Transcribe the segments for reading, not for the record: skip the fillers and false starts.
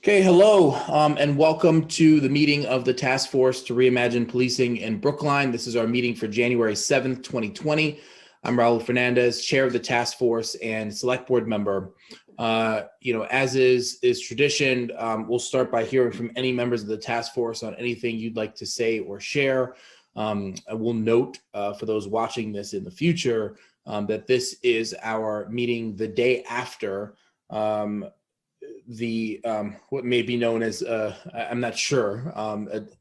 Okay, hello, and welcome to the meeting of the Task Force to Reimagine Policing in Brookline. This is our meeting for January 7th, 2020. I'm Raul Fernandez, chair of the task force and select board member. As is tradition, we'll start by hearing from any members of the task force on anything you'd like to say or share. I will note for those watching this in the future that this is our meeting the day after what may be known as, I'm not sure,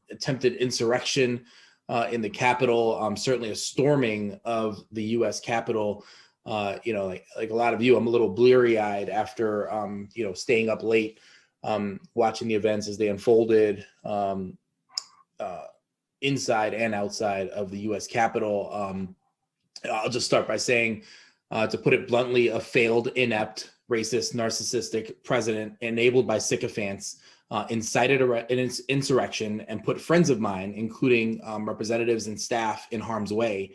attempted insurrection in the Capitol, certainly a storming of the U.S. Capitol. Like a lot of you, I'm a little bleary-eyed after, staying up late, watching the events as they unfolded inside and outside of the U.S. Capitol. I'll just start by saying, to put it bluntly, a failed, inept, racist, narcissistic president enabled by sycophants incited an insurrection and put friends of mine, including representatives and staff, in harm's way.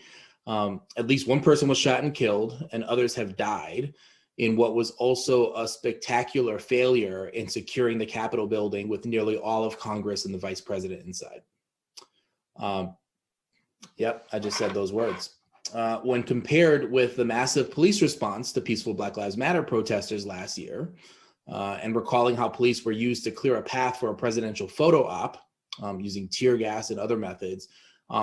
At least one person was shot and killed, and others have died in what was also a spectacular failure in securing the Capitol building with nearly all of Congress and the vice president inside. Yep, I just said those words. When compared with the massive police response to peaceful Black Lives Matter protesters last year, and recalling how police were used to clear a path for a presidential photo op using tear gas and other methods,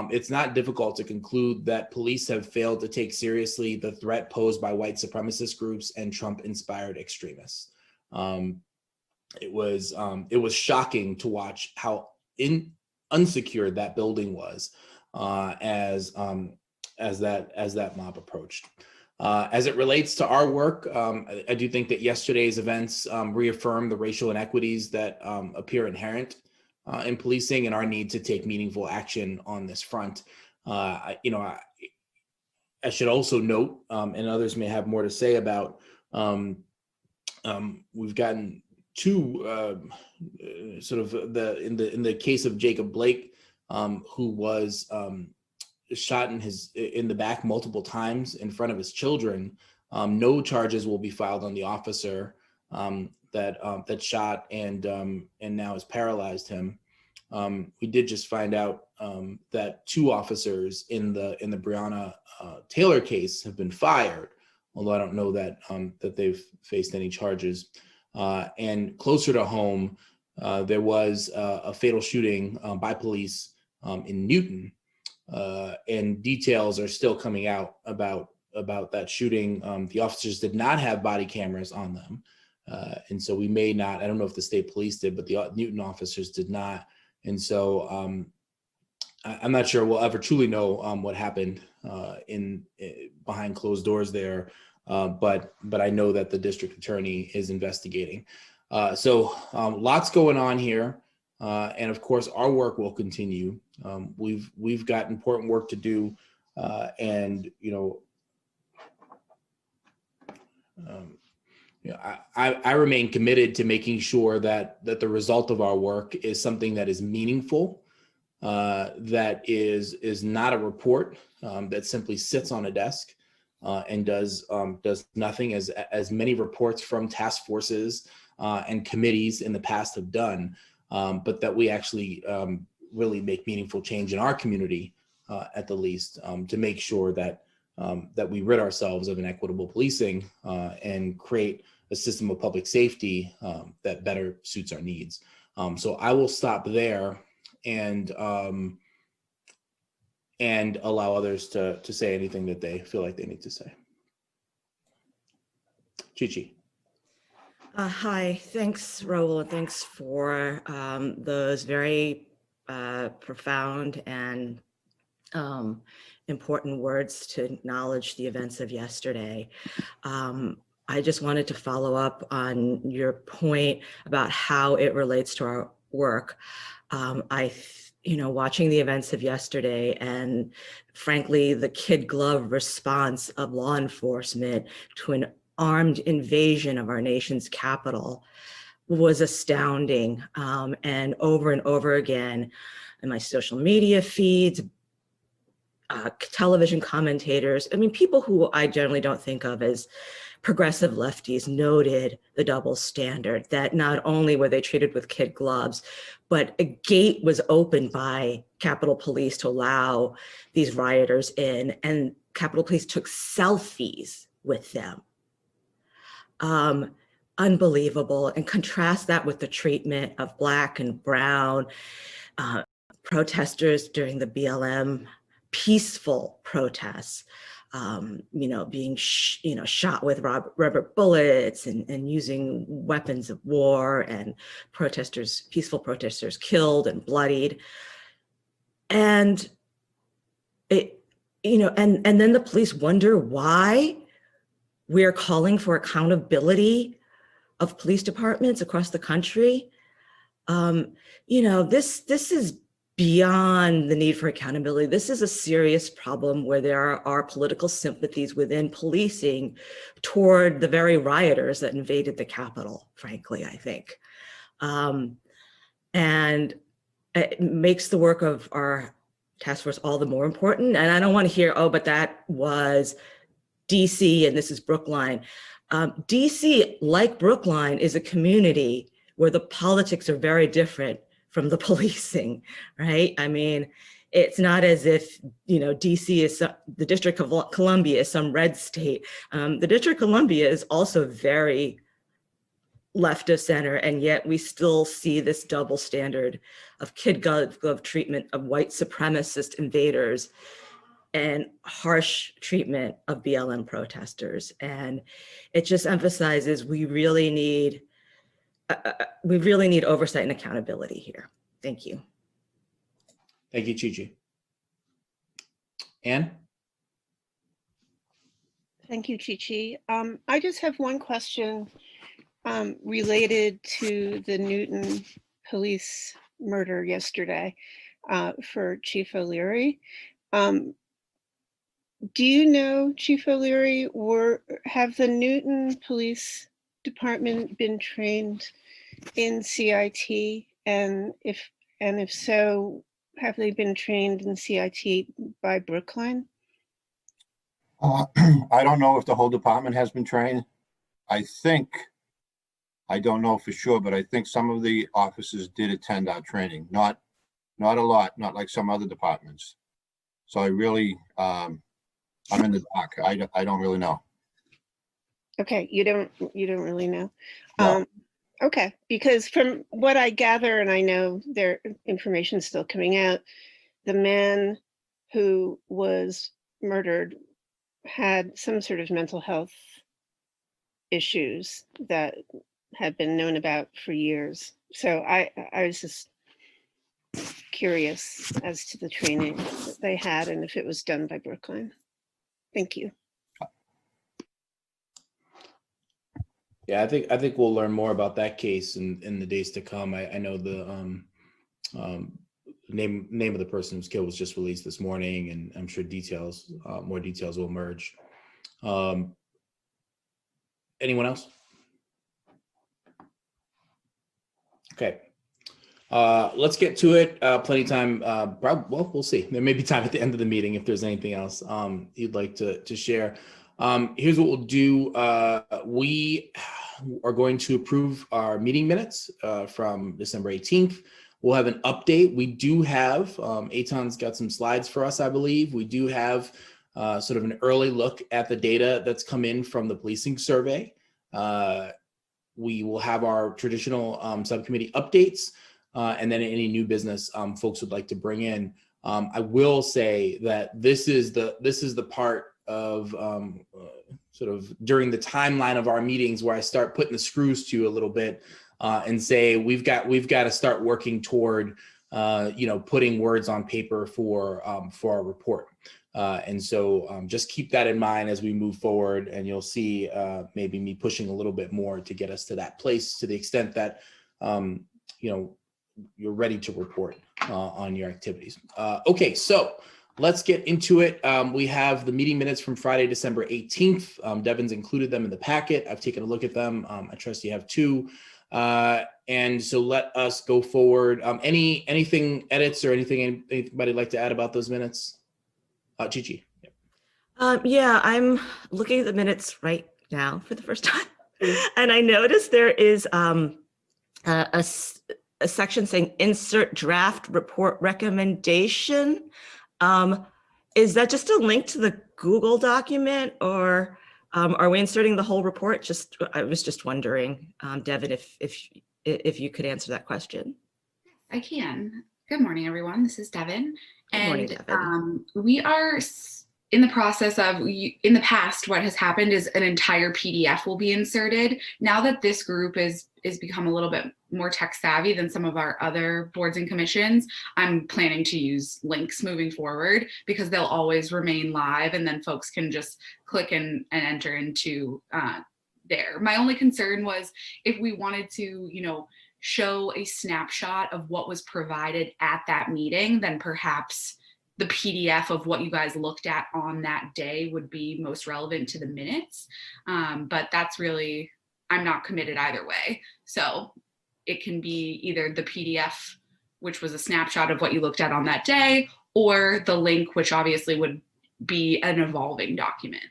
it's not difficult to conclude that police have failed to take seriously the threat posed by white supremacist groups and Trump-inspired extremists. It was shocking to watch how unsecured that building was as that mob approached. As it relates to our work, I do think that yesterday's events reaffirmed the racial inequities that appear inherent in policing and our need to take meaningful action on this front. I should also note, and others may have more to say about, we've gotten two in the case of Jacob Blake, who was shot in the back multiple times in front of his children. No charges will be filed on the officer that shot and now has paralyzed him. We did just find out that two officers in the Breonna Taylor case have been fired, although I don't know that that they've faced any charges. And closer to home, there was a fatal shooting by police in Newton. And details are still coming out about that shooting. The officers did not have body cameras on them. And so we may not, I don't know if the state police did, but the Newton officers did not. And so I'm not sure we'll ever truly know what happened behind closed doors there. But I know that the district attorney is investigating. So lots going on here. And of course, our work will continue. We've got important work to do, I remain committed to making sure that the result of our work is something that is meaningful, that is not a report that simply sits on a desk and does nothing, as many reports from task forces and committees in the past have done. But that we actually really make meaningful change in our community, at the least, to make sure that we rid ourselves of inequitable policing and create a system of public safety that better suits our needs. So I will stop there and allow others to say anything that they feel like they need to say. Chi-Chi. Hi, thanks, Raul, and thanks for those very profound and important words to acknowledge the events of yesterday. I just wanted to follow up on your point about how it relates to our work. Watching the events of yesterday and frankly, the kid glove response of law enforcement to an armed invasion of our nation's capital was astounding. And over again in my social media feeds, television commentators, people who I generally don't think of as progressive lefties noted the double standard, that not only were they treated with kid gloves, but a gate was opened by Capitol Police to allow these rioters in, and Capitol Police took selfies with them. Unbelievable. And contrast that with the treatment of Black and Brown protesters during the BLM peaceful protests, being shot with rubber bullets and using weapons of war, and peaceful protesters killed and bloodied. And and then the police wonder why we're calling for accountability of police departments across the country. This is beyond the need for accountability. This is a serious problem where there are political sympathies within policing toward the very rioters that invaded the Capitol, frankly, I think. And it makes the work of our task force all the more important. And I don't want to hear, oh, but that was DC and this is Brookline. DC, like Brookline, is a community where the politics are very different from the policing, right? I mean, it's not as if, DC is the District of Columbia is some red state. The District of Columbia is also very left of center, and yet we still see this double standard of kid glove treatment of white supremacist invaders and harsh treatment of BLM protesters. And it just emphasizes we really need oversight and accountability here. Thank you. Thank you, Chi-Chi. Anne? Thank you, Chi-Chi. I just have one question related to the Newton police murder yesterday for Chief O'Leary. Do you know, Chief O'Leary, have the Newton Police Department been trained in CIT? And if so, have they been trained in CIT by Brookline? I don't know if the whole department has been trained. I don't know for sure, but I think some of the officers did attend our training. Not a lot, not like some other departments. So I really, I'm in the dark. I don't really know. Okay, you don't really know. No. Okay, because from what I gather, and I know their information is still coming out, the man who was murdered had some sort of mental health issues that had been known about for years. So I was just curious as to the training that they had and if it was done by Brookline. Thank you. Yeah, I think we'll learn more about that case in the days to come. I know the name of the person who's killed was just released this morning, and I'm sure more details will emerge. Anyone else? Okay. Let's get to it. Plenty of time. Well, we'll see. There may be time at the end of the meeting if there's anything else you'd like to share. Here's what we'll do. We are going to approve our meeting minutes from December 18th. We'll have an update. We do have, Eitan's got some slides for us, I believe. We do have sort of an early look at the data that's come in from the policing survey. We will have our traditional subcommittee updates, and then any new business folks would like to bring in. I will say that this is the part of sort of during the timeline of our meetings where I start putting the screws to you a little bit and say we've got to start working toward putting words on paper for our report. And so just keep that in mind as we move forward, and you'll see maybe me pushing a little bit more to get us to that place, to the extent that you're ready to report on your activities. Okay, so let's get into it. We have the meeting minutes from Friday, December 18th. Devin's included them in the packet. I've taken a look at them. I trust you have too. And so let us go forward. Anything edits or anything anybody like to add about those minutes? Chi-Chi. Yeah, I'm looking at the minutes right now for the first time. And I noticed there is a section saying insert draft report recommendation. Is that just a link to the Google document, or are we inserting the whole report? I was just wondering, Devin, if you could answer that question. I can. Good morning, everyone. This is Devin. Good morning, Devin. We are in the process of, in the past, what has happened is an entire PDF will be inserted. Now that this group is become a little bit more tech savvy than some of our other boards and commissions, I'm planning to use links moving forward because they'll always remain live, and then folks can just click and enter into there. My only concern was if we wanted to, show a snapshot of what was provided at that meeting, then perhaps the PDF of what you guys looked at on that day would be most relevant to the minutes. But that's really, I'm not committed either way. So it can be either the PDF, which was a snapshot of what you looked at on that day, or the link, which obviously would be an evolving document.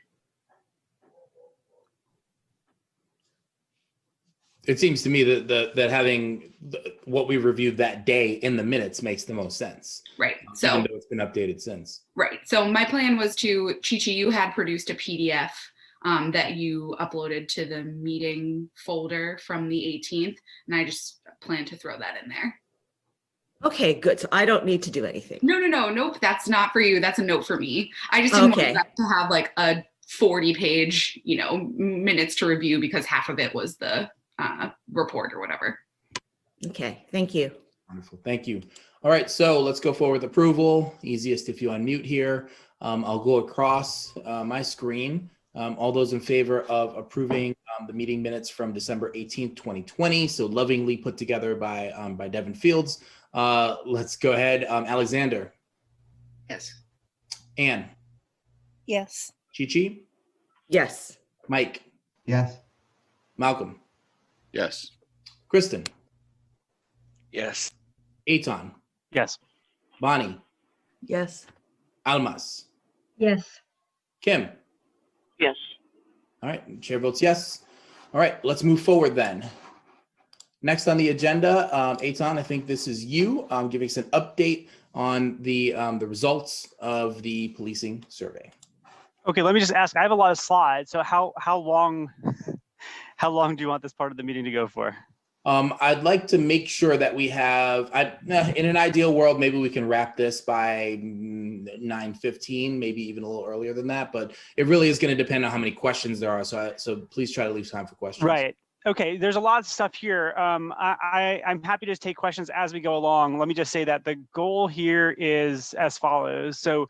It seems to me that having what we reviewed that day in the minutes makes the most sense. Right. So even though it's been updated since. Right. So my plan was to, Chi-Chi, you had produced a PDF that you uploaded to the meeting folder from the 18th, and I just plan to throw that in there. Okay, good. So I don't need to do anything. Nope. That's not for you. That's a note for me. I just didn't want that to have like a 40-page, minutes to review because half of it was the report or whatever. Okay, thank you. Wonderful, thank you. All right, so let's go forward with approval. Easiest if you unmute here. I'll go across my screen. All those in favor of approving the meeting minutes from December 18th, 2020, so lovingly put together by Devin Fields. Let's go ahead. Alexander. Yes. Anne. Yes. Chi-Chi. Yes. Mike. Yes. Malcolm. Yes. Kristen. Yes. Eitan. Yes. Bonnie. Yes. Almas. Yes. Kim. Yes. All right, chair votes yes. All right, let's move forward then. Next on the agenda, Eitan, I think this is you giving us an update on the results of the policing survey. Okay, let me just ask. I have a lot of slides, so how long do you want this part of the meeting to go for? I'd like to make sure that we have, in an ideal world, maybe we can wrap this by 9:15, maybe even a little earlier than that, but it really is going to depend on how many questions there are. So please try to leave time for questions. Right. Okay, there's a lot of stuff here. I'm happy to just take questions as we go along. Let me just say that the goal here is as follows. So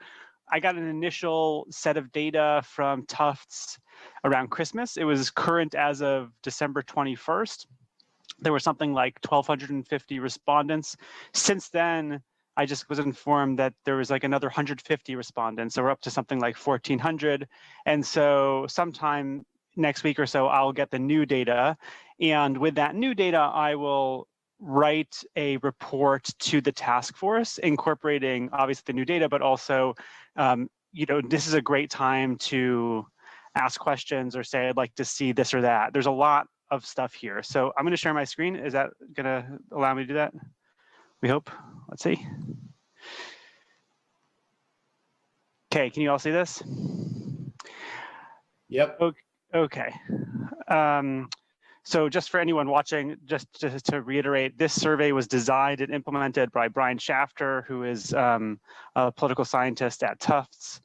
I got an initial set of data from Tufts around Christmas. It was current as of December 21st. There were something like 1,250 respondents. Since then, I just was informed that there was like another 150 respondents. So we're up to something like 1,400. And so sometime next week or so, I'll get the new data. And with that new data, I will write a report to the task force, incorporating obviously the new data, but also, this is a great time to ask questions or say, I'd like to see this or that. There's a lot of stuff here. So I'm going to share my screen. Is that going to allow me to do that? We hope. Let's see. Okay, can you all see this? Yep. Okay. So just for anyone watching, just to reiterate, this survey was designed and implemented by Brian Shafter, who is a political scientist at Tufts.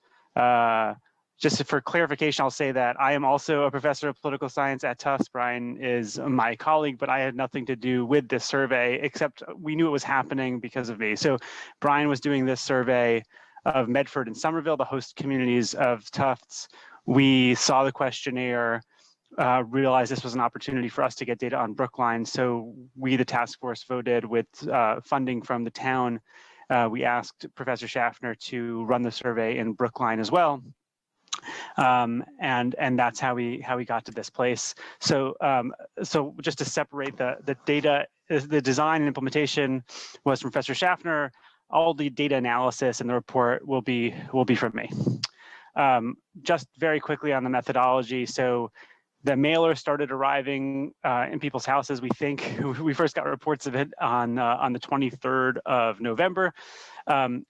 Just for clarification, I'll say that I am also a professor of political science at Tufts. Brian is my colleague, but I had nothing to do with this survey, except we knew it was happening because of me. So Brian was doing this survey of Medford and Summerville, the host communities of Tufts. We saw the questionnaire, realized this was an opportunity for us to get data on Brookline. So we, the task force, voted with funding from the town. We asked Professor Schaffner to run the survey in Brookline as well. And that's how we got to this place. So so just to separate the data, the design and implementation was from Professor Schaffner. All the data analysis and the report will be from me. Just very quickly on the methodology. So The mailer started arriving in people's houses. We think we first got reports of it on the 23rd of November.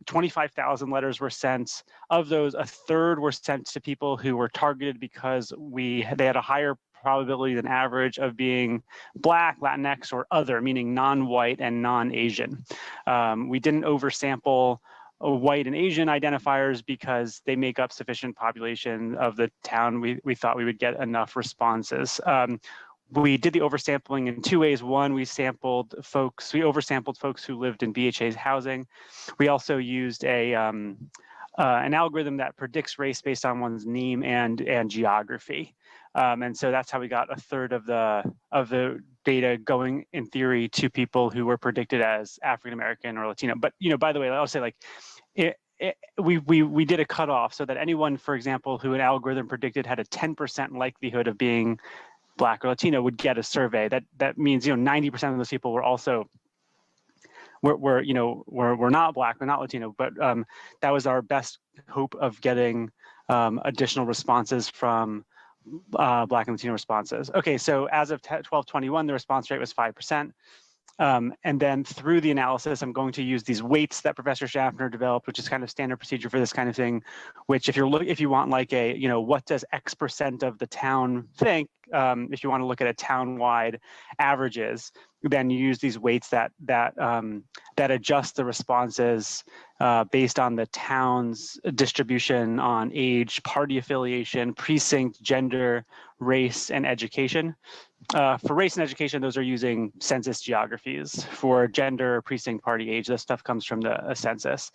25,000 letters were sent. Of those, a third were sent to people who were targeted because they had a higher probability than average of being Black, Latinx, or other, meaning non-white and non-Asian. We didn't oversample white and Asian identifiers because they make up sufficient population of the town. We thought we would get enough responses. We did the oversampling in two ways. One, we oversampled folks who lived in BHA's housing. We also used an algorithm that predicts race based on one's name and geography. And so that's how we got a third of the data going, in theory, to people who were predicted as African American or Latino. But by the way, I'll say, like, we did a cutoff so that anyone, for example, who an algorithm predicted had a 10% likelihood of being Black or Latino would get a survey. That means 90% of those people were also were not Black, we're not Latino, but that was our best hope of getting additional responses from Black and Latino responses. Okay, so as of 12/21, the response rate was 5%. And then through the analysis, I'm going to use these weights that Professor Schaffner developed, which is kind of standard procedure for this kind of thing, which if you want like what does X% of the town think, if you want to look at a town-wide averages, then you use these weights that adjust the responses based on the town's distribution on age, party affiliation, precinct, gender, race, and education. For race and education, those are using census geographies. For gender, precinct, party, age, this stuff comes from the census.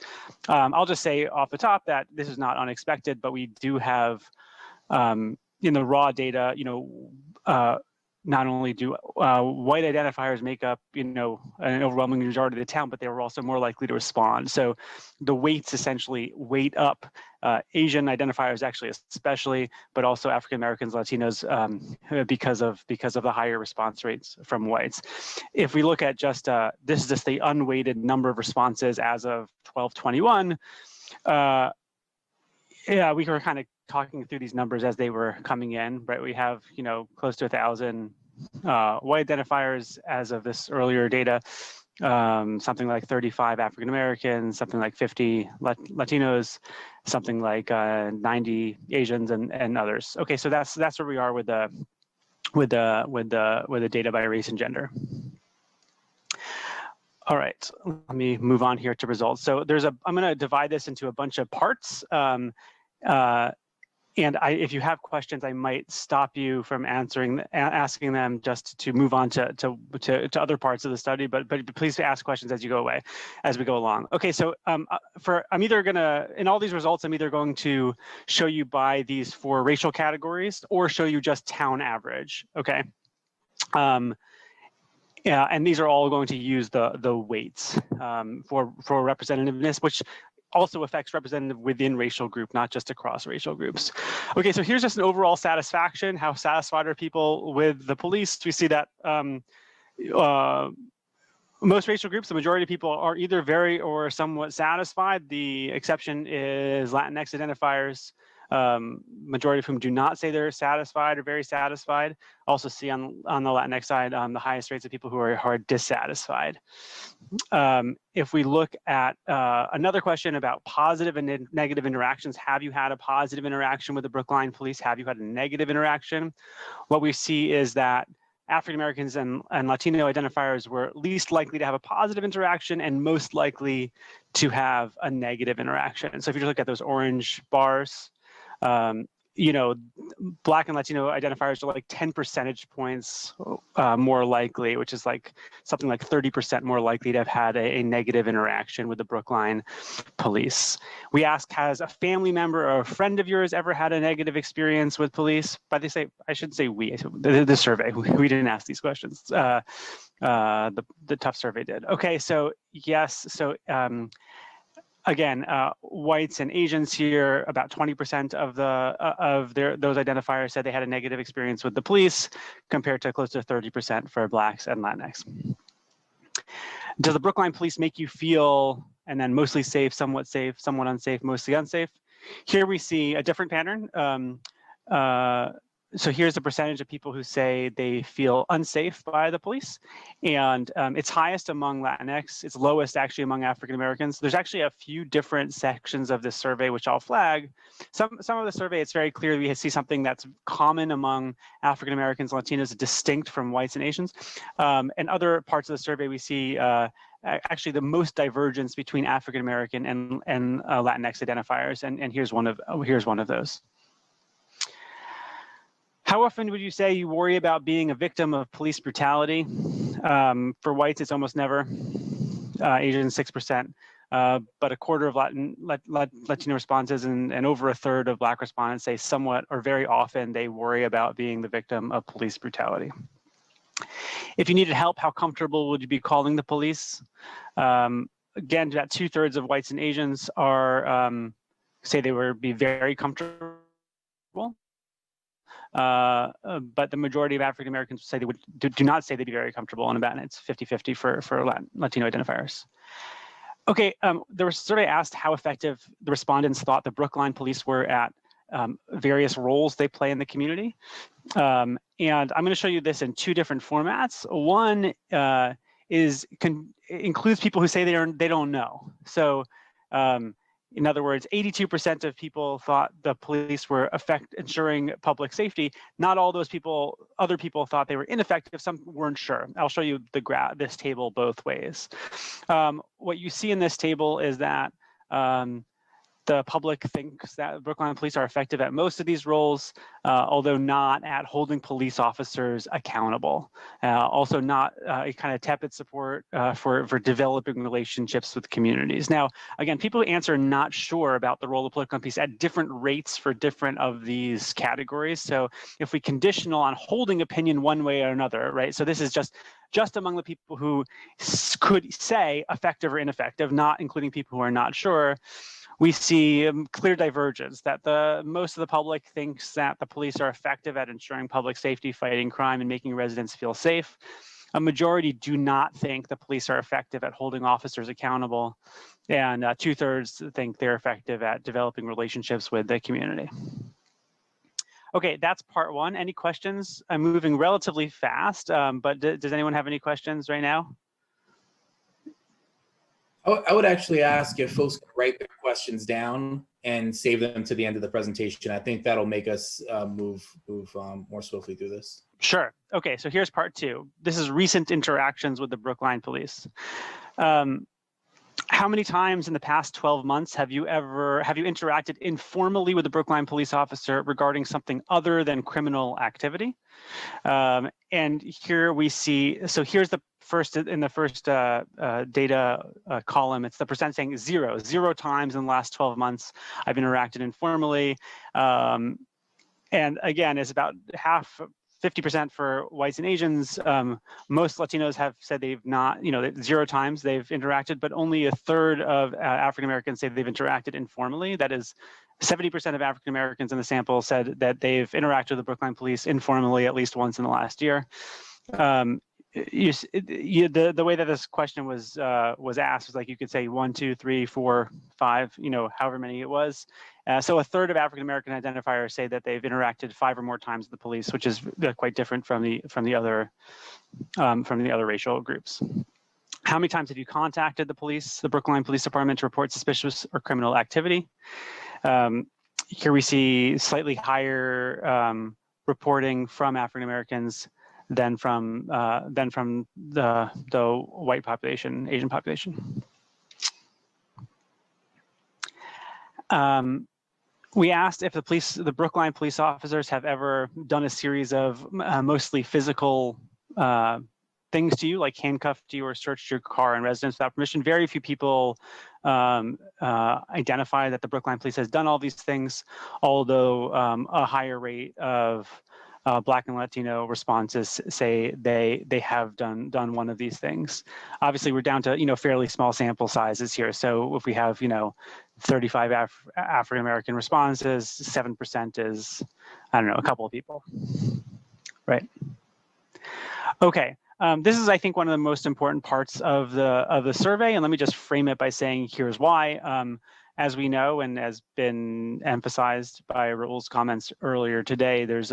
I'll just say off the top that this is not unexpected, but we do have in the raw data, not only do white identifiers make up, an overwhelming majority of the town, but they were also more likely to respond. So the weights essentially weight up Asian identifiers, actually especially, but also African Americans, Latinos, because of the higher response rates from whites. If we look at just this is just the unweighted number of responses as of 12/21. We were kind of talking through these numbers as they were coming in, right? We have, close to 1,000 white identifiers as of this earlier data, something like 35 African Americans, something like 50 Latinos, something like 90 Asians and others. Okay, so that's where we are with the data by race and gender. All right, let me move on here to results. So I'm going to divide this into a bunch of parts. And if you have questions, I might stop you from asking them just to move on to other parts of the study. But please ask questions as we go along. Okay, so I'm either gonna, in all these results, I'm either going to show you by these 4 racial categories or show you just town average. Okay. Yeah, and these are all going to use the weights for representativeness, which also affects representative within racial group, not just across racial groups. Okay, so here's just an overall satisfaction. How satisfied are people with the police? We see that most racial groups, the majority of people are either very or somewhat satisfied. The exception is Latinx identifiers, majority of whom do not say they're satisfied or very satisfied. Also see on the Latinx side the highest rates of people who are dissatisfied. If we look at another question about positive and negative interactions, have you had a positive interaction with the Brookline police? Have you had a negative interaction? What we see is that African Americans and Latino identifiers were least likely to have a positive interaction and most likely to have a negative interaction. So if you look at those orange bars, Black and Latino identifiers are like 10 percentage points more likely, which is like something like 30% more likely to have had a negative interaction with the Brookline police. We ask, has a family member or a friend of yours ever had a negative experience with police? But they say, I should say we, the survey, we didn't ask these questions. The tough survey did. Okay, so yes, so again, whites and Asians here, about 20% of those identifiers said they had a negative experience with the police, compared to close to 30% for Blacks and Latinx. Does the Brookline police make you feel, and then mostly safe, somewhat unsafe, mostly unsafe? Here we see a different pattern. So here's the percentage of people who say they feel unsafe by the police, and it's highest among Latinx. It's lowest actually among African Americans. There's actually a few different sections of this survey which I'll flag. Some of the survey, it's very clear we see something that's common among African Americans, Latinos, distinct from whites and Asians. And other parts of the survey we see actually the most divergence between African American and Latinx identifiers, and here's one of those. How often would you say you worry about being a victim of police brutality? For whites, it's almost never. Asians, 6%, but a quarter of Latino responses and over a third of Black respondents say somewhat or very often they worry about being the victim of police brutality. If you needed help, how comfortable would you be calling the police? Again, about 2/3 of whites and Asians are say they would be very comfortable. But the majority of African Americans say they do not say they'd be very comfortable, and about it's 50-50 for Latino identifiers. Okay, there was a survey asked how effective the respondents thought the Brookline police were at various roles they play in the community. And I'm going to show you this in two different formats. One includes people who say they don't know. So in other words, 82% of people thought the police were ensuring public safety. Not all those people, other people thought they were ineffective. Some weren't sure. I'll show you this table both ways. What you see in this table is that the public thinks that Brookline police are effective at most of these roles, although not at holding police officers accountable. Also not a kind of tepid support for developing relationships with communities. Now, again, people who answer not sure about the role of political police at different rates for different of these categories. So if we conditional on holding opinion one way or another, right? So this is just among the people who could say effective or ineffective, not including people who are not sure. We see clear divergence that most of the public thinks that the police are effective at ensuring public safety, fighting crime, and making residents feel safe. A majority do not think the police are effective at holding officers accountable, and 2/3 think they're effective at developing relationships with the community. Okay, that's part one. Any questions? I'm moving relatively fast, but does anyone have any questions right now? I would actually ask if folks could write their questions down and save them to the end of the presentation. I think that'll make us move more swiftly through this. Sure. Okay, so here's part two. This is recent interactions with the Brookline police. How many times in the past 12 months have you interacted informally with a Brookline police officer regarding something other than criminal activity? And here we see, so here's the first data column, it's the percent saying zero times in the last 12 months I've interacted informally. And again, it's about 50% for whites and Asians. Most Latinos have said they've not, 0 times they've interacted, but only 1/3 of African Americans say they've interacted informally. That is 70% of African Americans in the sample said that they've interacted with the Brookline police informally at least once in the last year. The way that this question was asked was like you could say 1, 2, 3, 4, 5, however many it was. So 1/3 of African American identifiers say that they've interacted 5 or more times with the police, which is quite different from the other racial groups. How many times have you contacted the Brookline Police Department to report suspicious or criminal activity? Here we see slightly higher reporting from African Americans than from the white population, Asian population. We asked if the Brookline police officers have ever done a series of mostly physical things to you, like handcuffed you or searched your car and residence without permission. Very few people identify that the Brookline police has done all these things, although a higher rate of Black and Latino responses say they have done one of these things. Obviously, we're down to fairly small sample sizes here. So if we have 35 African American responses, 7% is a couple of people, right? Okay. This is, I think, one of the most important parts of the survey, and let me just frame it by saying here's why. As we know, and has been emphasized by Raul's comments earlier today, there's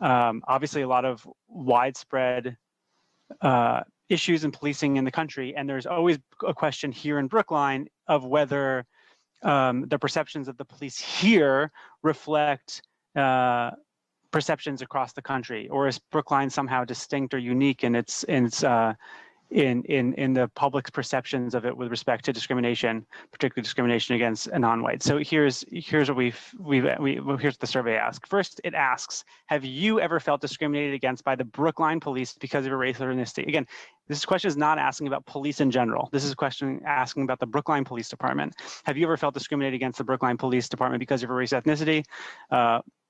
Obviously, a lot of widespread issues in policing in the country, and there's always a question here in Brookline of whether the perceptions of the police here reflect perceptions across the country, or is Brookline somehow distinct or unique in its in the public's perceptions of it with respect to discrimination, particularly discrimination against a non-white. So here's what here's the survey asks. First, it asks, have you ever felt discriminated against by the Brookline police because of your race or ethnicity? Again, this question is not asking about police in general. This is a question asking about the Brookline Police Department. Have you ever felt discriminated against the Brookline Police Department because of your race or ethnicity?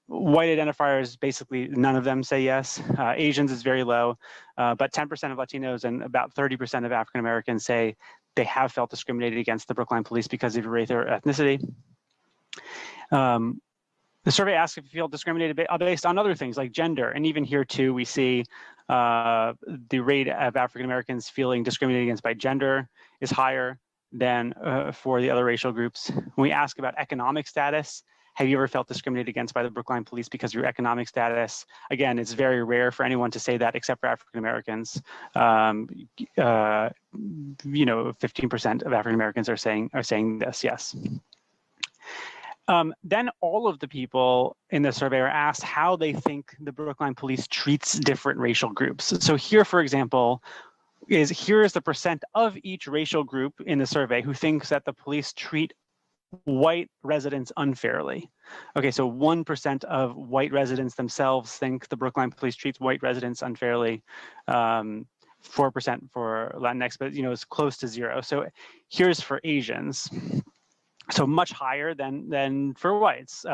White identifiers, basically none of them say yes. Asians is very low, but 10% of Latinos and about 30% of African Americans say they have felt discriminated against the Brookline police because of race or ethnicity. The survey asks if you feel discriminated based on other things like gender, and even here too, we see the rate of African Americans feeling discriminated against by gender is higher than for the other racial groups. When we ask about economic status, have you ever felt discriminated against by the Brookline police because of your economic status? Again, it's very rare for anyone to say that except for African Americans. 15% of African Americans are saying this, yes. Then all of the people in the survey are asked how they think the Brookline police treats different racial groups. So here, for example, here is the percent of each racial group in the survey who thinks that the police treat white residents unfairly. Okay, so 1% of white residents themselves think the Brookline police treats white residents unfairly. 4% for Latinx, but it's close to zero. So here's for Asians. So much higher than for whites.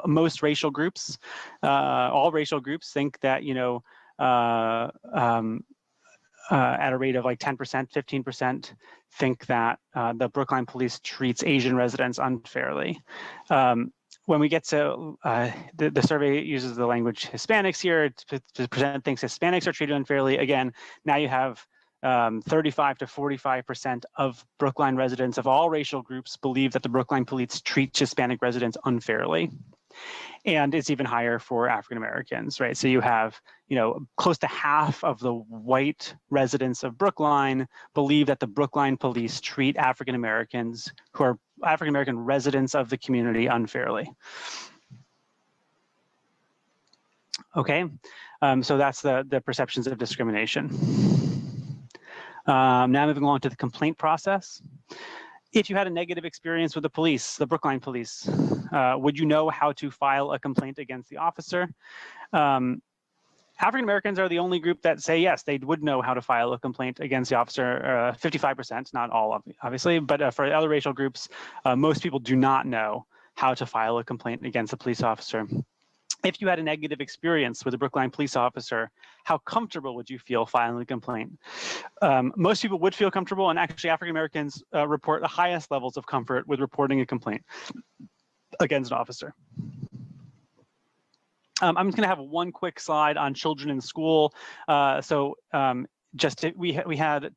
Most racial groups, all racial groups think that at a rate of like 10%, 15%, think that the Brookline police treats Asian residents unfairly. When we get to, the survey uses the language Hispanics here to present things Hispanics are treated unfairly. Again, now you have 35 to 45% of Brookline residents of all racial groups believe that the Brookline police treats Hispanic residents unfairly. And it's even higher for African Americans, right? So you have, close to half of the white residents of Brookline believe that the Brookline police treat African Americans who are African American residents of the community unfairly. Okay, so that's the perceptions of discrimination. Now moving on to the complaint process. If you had a negative experience with the police, the Brookline police, would you know how to file a complaint against the officer? African Americans are the only group that say yes, they would know how to file a complaint against the officer, 55%, not all obviously, but for other racial groups, most people do not know how to file a complaint against a police officer. If you had a negative experience with a Brookline police officer, how comfortable would you feel filing a complaint? Most people would feel comfortable, and actually African Americans report the highest levels of comfort with reporting a complaint against an officer. I'm just going to have one quick slide on children in school. We had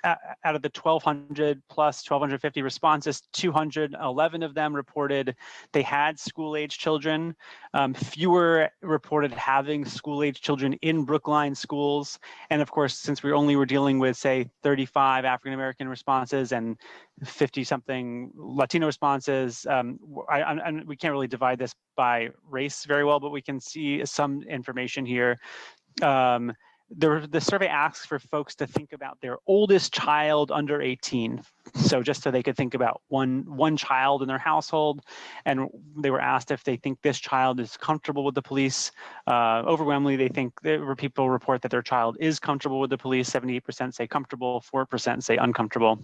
out of the 1,200 plus 1,250 responses, 211 of them reported they had school-age children. Fewer reported having school-age children in Brookline schools. And of course, since we only were dealing with, say, 35 African-American responses and 50-something Latino responses, we can't really divide this by race very well, but we can see some information here. The survey asks for folks to think about their oldest child under 18. So just so they could think about one child in their household. And they were asked if they think this child is comfortable with the police. Overwhelmingly, people report that their child is comfortable with the police. 78% say comfortable, 4% say uncomfortable.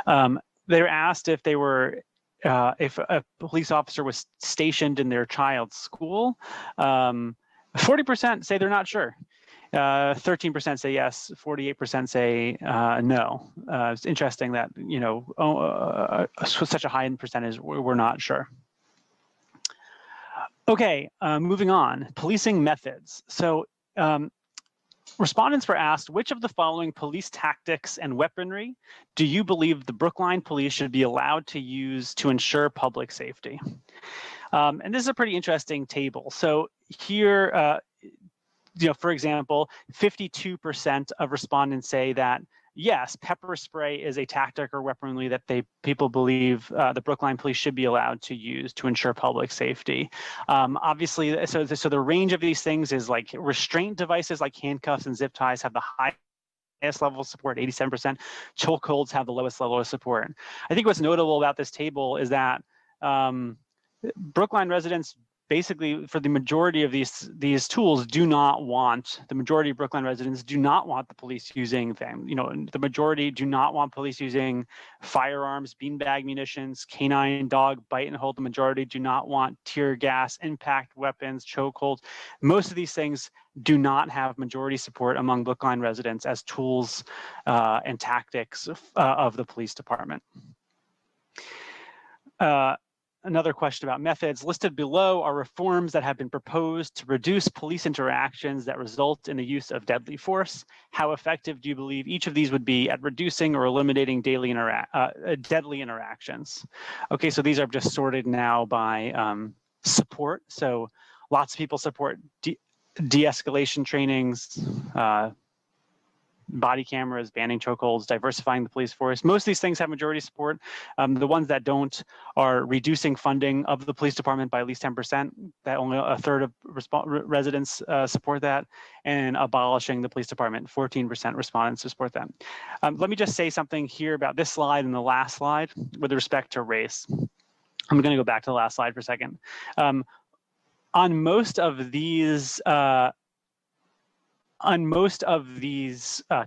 They were asked if if a police officer was stationed in their child's school. 40% say they're not sure. 13% say yes, 48% say no. It's interesting that, such a high percentage, we're not sure. Okay, moving on, policing methods. So respondents were asked, which of the following police tactics and weaponry do you believe the Brookline police should be allowed to use to ensure public safety? And this is a pretty interesting table. So here, for example, 52% of respondents say that yes, pepper spray is a tactic or weaponry that people believe the Brookline police should be allowed to use to ensure public safety. Obviously, so the range of these things is like restraint devices like handcuffs and zip ties have the highest level of support, 87%. Chokeholds have the lowest level of support. I think what's notable about this table is that Brookline residents, basically, for the majority of these tools, the majority of Brookline residents do not want the police using them. The majority do not want police using firearms, beanbag munitions, canine, dog, bite and hold. The majority do not want tear gas, impact weapons, chokeholds. Most of these things do not have majority support among Brookline residents as tools and tactics of the police department. Another question about methods. Listed below are reforms that have been proposed to reduce police interactions that result in the use of deadly force. How effective do you believe each of these would be at reducing or eliminating deadly interactions? Okay, so these are just sorted now by support. So lots of people support de-escalation trainings, body cameras, banning chokeholds, diversifying the police force. Most of these things have majority support. The ones that don't are reducing funding of the police department by at least 10%, that only a third of residents support that, and abolishing the police department, 14% respondents support that. Let me just say something here about this slide and the last slide with respect to race. I'm going to go back to the last slide for a second. On most of these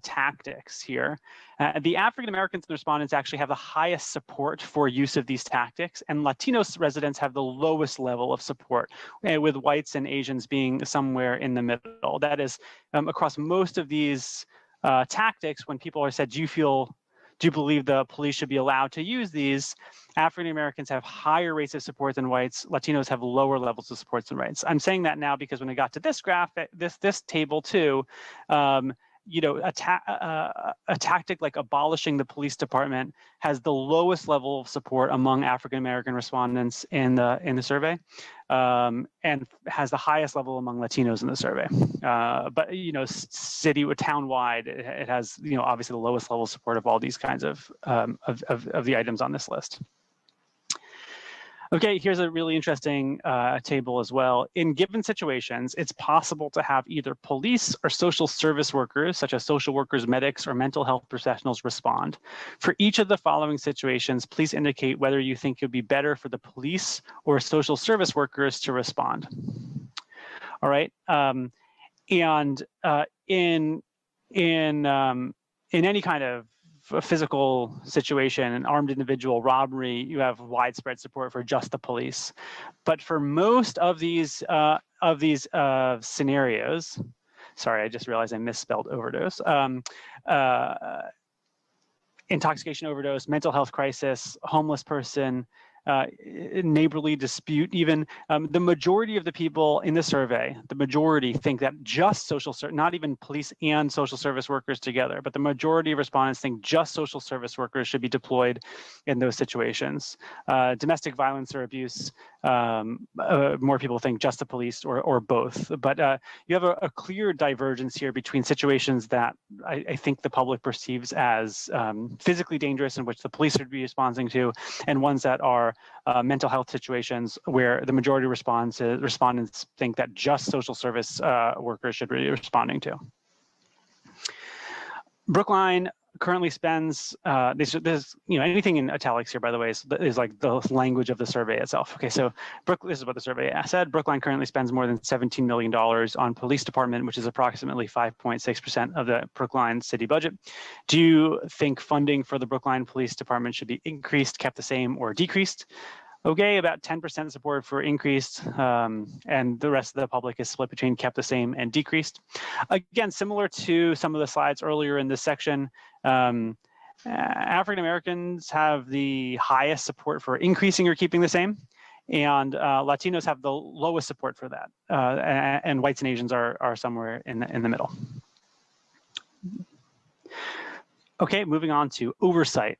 tactics here, the African Americans and respondents actually have the highest support for use of these tactics, and Latino residents have the lowest level of support, with whites and Asians being somewhere in the middle. That is, across most of these tactics, when people are said, do you believe the police should be allowed to use these? African Americans have higher rates of support than whites. Latinos have lower levels of support than whites. I'm saying that now because when I got to this graph, this table too, a tactic like abolishing the police department has the lowest level of support among African American respondents in the survey, and has the highest level among Latinos in the survey. But town-wide, it has obviously the lowest level of support of all these kinds of the items on this list. Okay, here's a really interesting table as well. In given situations, it's possible to have either police or social service workers, such as social workers, medics, or mental health professionals respond. For each of the following situations, please indicate whether you think it would be better for the police or social service workers to respond. All right, and in any kind of a physical situation, an armed individual, robbery, you have widespread support for just the police. But for most of these scenarios, sorry, I just realized I misspelled overdose. Intoxication overdose, mental health crisis, homeless person, neighborly dispute, even the majority of the people in the survey, the majority think that just not even police and social service workers together, but the majority of respondents think just social service workers should be deployed in those situations. Domestic violence or abuse, more people think just the police or both. But you have a clear divergence here between situations that I think the public perceives as physically dangerous, in which the police should be responding to, and ones that are mental health situations where the majority of respondents think that just social service workers should be responding to. Brookline currently spends, anything in italics here, by the way, is like the language of the survey itself. Okay, so this is what the survey said. Brookline currently spends more than $17 million on police department, which is approximately 5.6% of the Brookline city budget. Do you think funding for the Brookline Police Department should be increased, kept the same, or decreased? Okay, about 10% support for increased, and the rest of the public is split between kept the same and decreased. Again, similar to some of the slides earlier in this section, African Americans have the highest support for increasing or keeping the same, and Latinos have the lowest support for that, and whites and Asians are somewhere in the middle. Okay, moving on to oversight.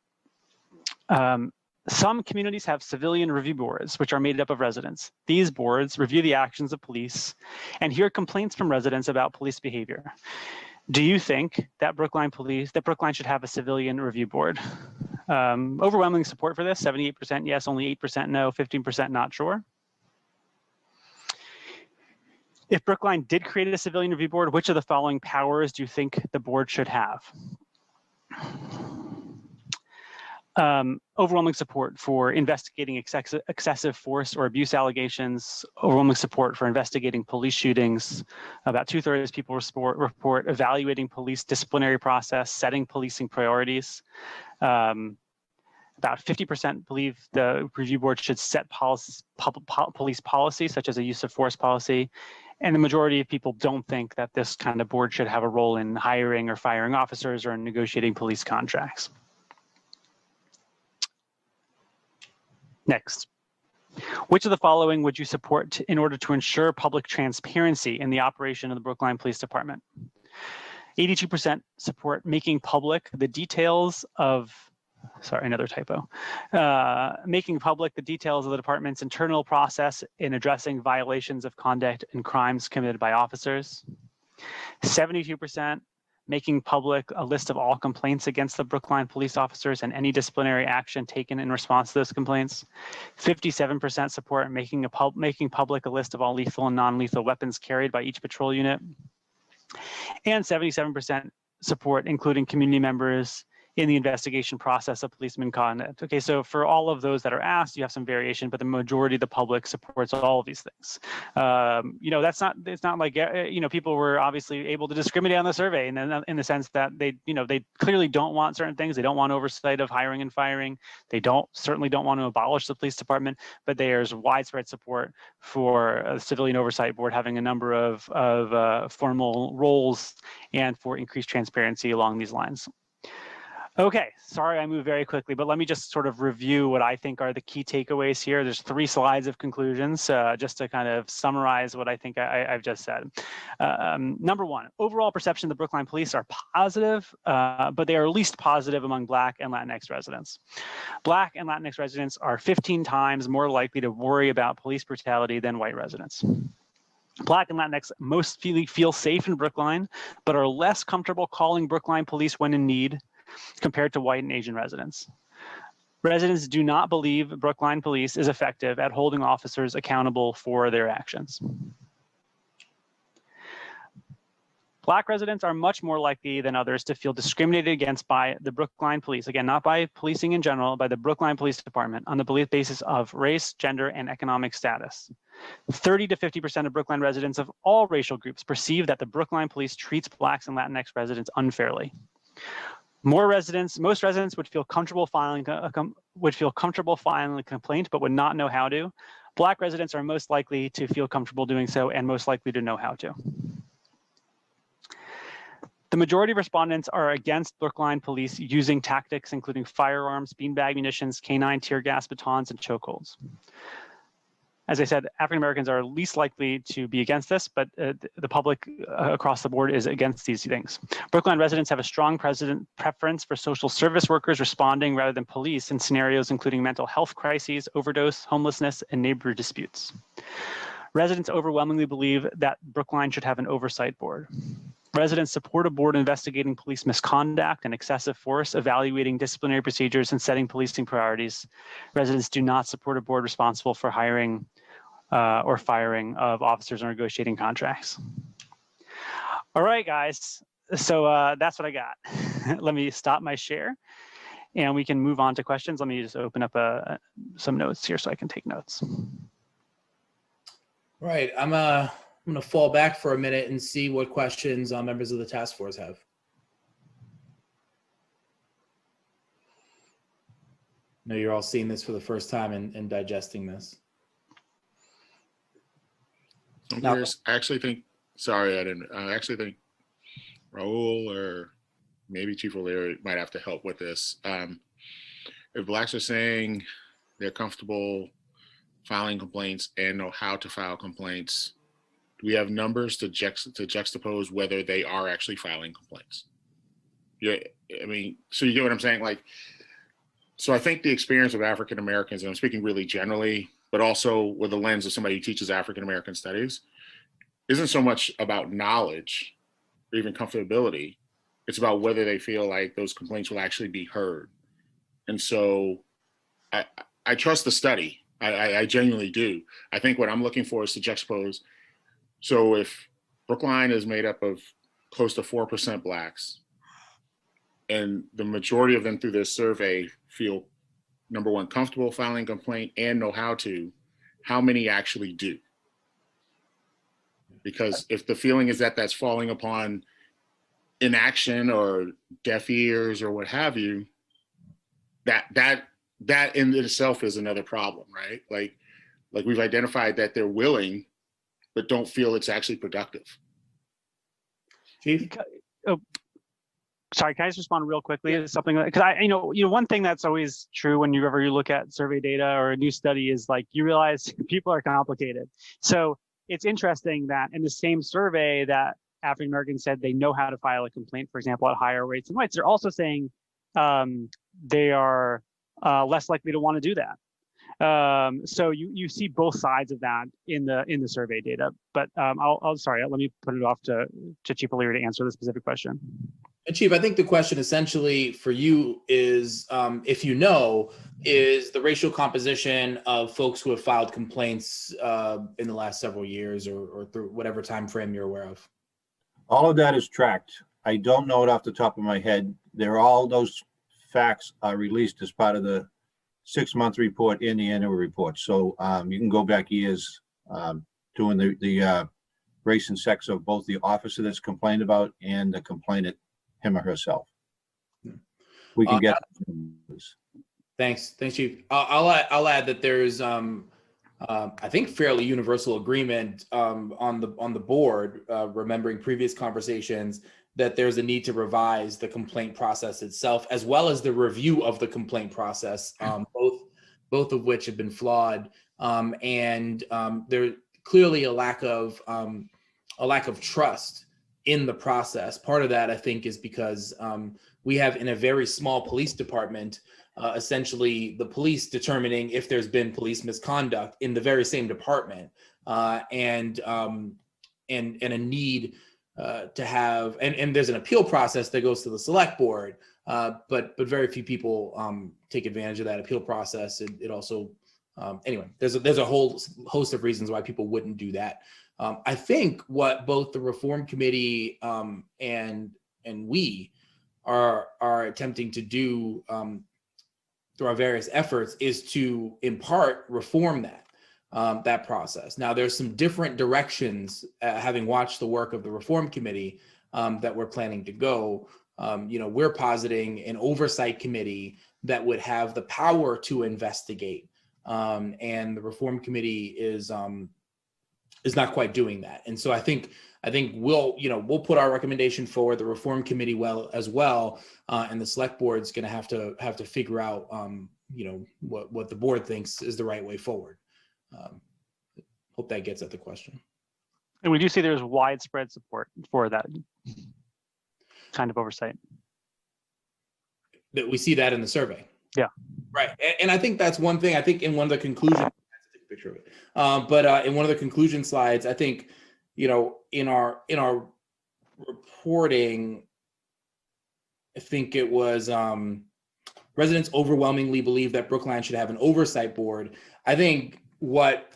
Some communities have civilian review boards, which are made up of residents. These boards review the actions of police and hear complaints from residents about police behavior. Do you think that Brookline should have a civilian review board? Overwhelming support for this, 78% yes, only 8% no, 15% not sure. If Brookline did create a civilian review board, which of the following powers do you think the board should have? Overwhelming support for investigating excessive force or abuse allegations, overwhelming support for investigating police shootings. About 2/3 people report evaluating police disciplinary process, setting policing priorities. About 50% believe the review board should set police policy, such as a use of force policy. And the majority of people don't think that this kind of board should have a role in hiring or firing officers or in negotiating police contracts. Next, which of the following would you support in order to ensure public transparency in the operation of the Brookline Police Department? 82% support making public the details of, sorry, another typo, making public the details of the department's internal process in addressing violations of conduct and crimes committed by officers. 72% making public a list of all complaints against the Brookline police officers and any disciplinary action taken in response to those complaints. 57% support making public a list of all lethal and non-lethal weapons carried by each patrol unit. And 77% support including community members in the investigation process of policeman conduct. Okay, so for all of those that are asked, you have some variation, but the majority of the public supports all of these things. You know, it's not like, you know, people were obviously able to discriminate on the survey in the sense that they, you know, they clearly don't want certain things. They don't want oversight of hiring and firing. They certainly don't want to abolish the police department, but there's widespread support for a civilian oversight board having a number of formal roles and for increased transparency along these lines. Okay, sorry I moved very quickly, but let me just sort of review what I think are the key takeaways here. There's 3 slides of conclusions just to kind of summarize what I think I've just said. Number 1, overall perception of the Brookline police are positive, but they are least positive among Black and Latinx residents. Black and Latinx residents are 15 times more likely to worry about police brutality than white residents. Black and Latinx most feel safe in Brookline, but are less comfortable calling Brookline police when in need compared to white and Asian residents. Residents do not believe Brookline police is effective at holding officers accountable for their actions. Black residents are much more likely than others to feel discriminated against by the Brookline police, again, not by policing in general, by the Brookline Police Department on the basis of race, gender, and economic status. 30 to 50% of Brookline residents of all racial groups perceive that the Brookline police treats Blacks and Latinx residents unfairly. Most residents would feel comfortable filing a complaint, but would not know how to. Black residents are most likely to feel comfortable doing so and most likely to know how to. The majority of respondents are against Brookline police using tactics including firearms, beanbag munitions, canine tear gas, batons, and chokeholds. As I said, African Americans are least likely to be against this, but the public across the board is against these things. Brookline residents have a strong preference for social service workers responding rather than police in scenarios including mental health crises, overdose, homelessness, and neighbor disputes. Residents overwhelmingly believe that Brookline should have an oversight board. Residents support a board investigating police misconduct and excessive force, evaluating disciplinary procedures, and setting policing priorities. Residents do not support a board responsible for hiring or firing of officers or negotiating contracts. All right, guys. So that's what I got. Let me stop my share and we can move on to questions. Let me just open up some notes here so I can take notes. All right, I'm going to fall back for a minute and see what questions members of the task force have. I know you're all seeing this for the first time and digesting this. I'm curious. I actually think, sorry, I actually think Raul or maybe Chief O'Leary might have to help with this. If Blacks are saying they're comfortable filing complaints and know how to file complaints, do we have numbers to juxtapose whether they are actually filing complaints? Yeah, I mean, so you get what I'm saying? Like, So I think the experience of African Americans, and I'm speaking really generally, but also with the lens of somebody who teaches African American studies, isn't so much about knowledge or even comfortability. It's about whether they feel like those complaints will actually be heard. And so I trust the study. I genuinely do. I think what I'm looking for is to juxtapose. So if Brookline is made up of close to 4% Blacks, and the majority of them through this survey feel, number one, comfortable filing a complaint and know how to, how many actually do? Because if the feeling is that that's falling upon inaction or deaf ears or what have you, that in itself is another problem, right? Like we've identified that they're willing, but don't feel it's actually productive. Chief? Oh, sorry, can I just respond real quickly to something? Because one thing that's always true whenever you look at survey data or a new study is like you realize people are complicated. So it's interesting that in the same survey that African Americans said they know how to file a complaint, for example, at higher rates than whites, they're also saying they are less likely to want to do that. So you see both sides of that in the survey data. But let me put it off to Chief O'Leary to answer the specific question. And Chief, I think the question essentially for you is, if you know, is the racial composition of folks who have filed complaints in the last several years or through whatever time frame you're aware of? All of that is tracked. I don't know it off the top of my head. All those facts are released as part of the 6-month report and the annual report. So you can go back years doing the race and sex of both the officer that's complained about and the complainant, him or herself. We can get Thanks, Chief. I'll add that there's I think fairly universal agreement on the board, remembering previous conversations, that there's a need to revise the complaint process itself, as well as the review of the complaint process, both of which have been flawed, and there's clearly a lack of trust in the process. Part of that, I think, is because we have, in a very small police department, essentially the police determining if there's been police misconduct in the very same department, and a need to have, and there's an appeal process that goes to the select board, but very few people take advantage of that appeal process. It also, anyway, there's a whole host of reasons why people wouldn't do that. I think what both the Reform Committee and we are attempting to do through our various efforts is to, in part, reform that process. Now, there's some different directions, having watched the work of the Reform Committee, that we're planning to go. We're positing an oversight committee that would have the power to investigate, and the Reform Committee is not quite doing that. And so I think we'll put our recommendation forward. The Reform Committee as well, and the Select Board's going to have to figure out what the board thinks is the right way forward. Hope that gets at the question. And we do see there's widespread support for that kind of oversight. That we see that in the survey. Yeah. Right. And I think that's one thing. I think in one of the conclusions, I have to take a picture of it. But in one of the conclusion slides, I think, in our reporting, I think it was residents overwhelmingly believe that Brookline should have an oversight board. I think what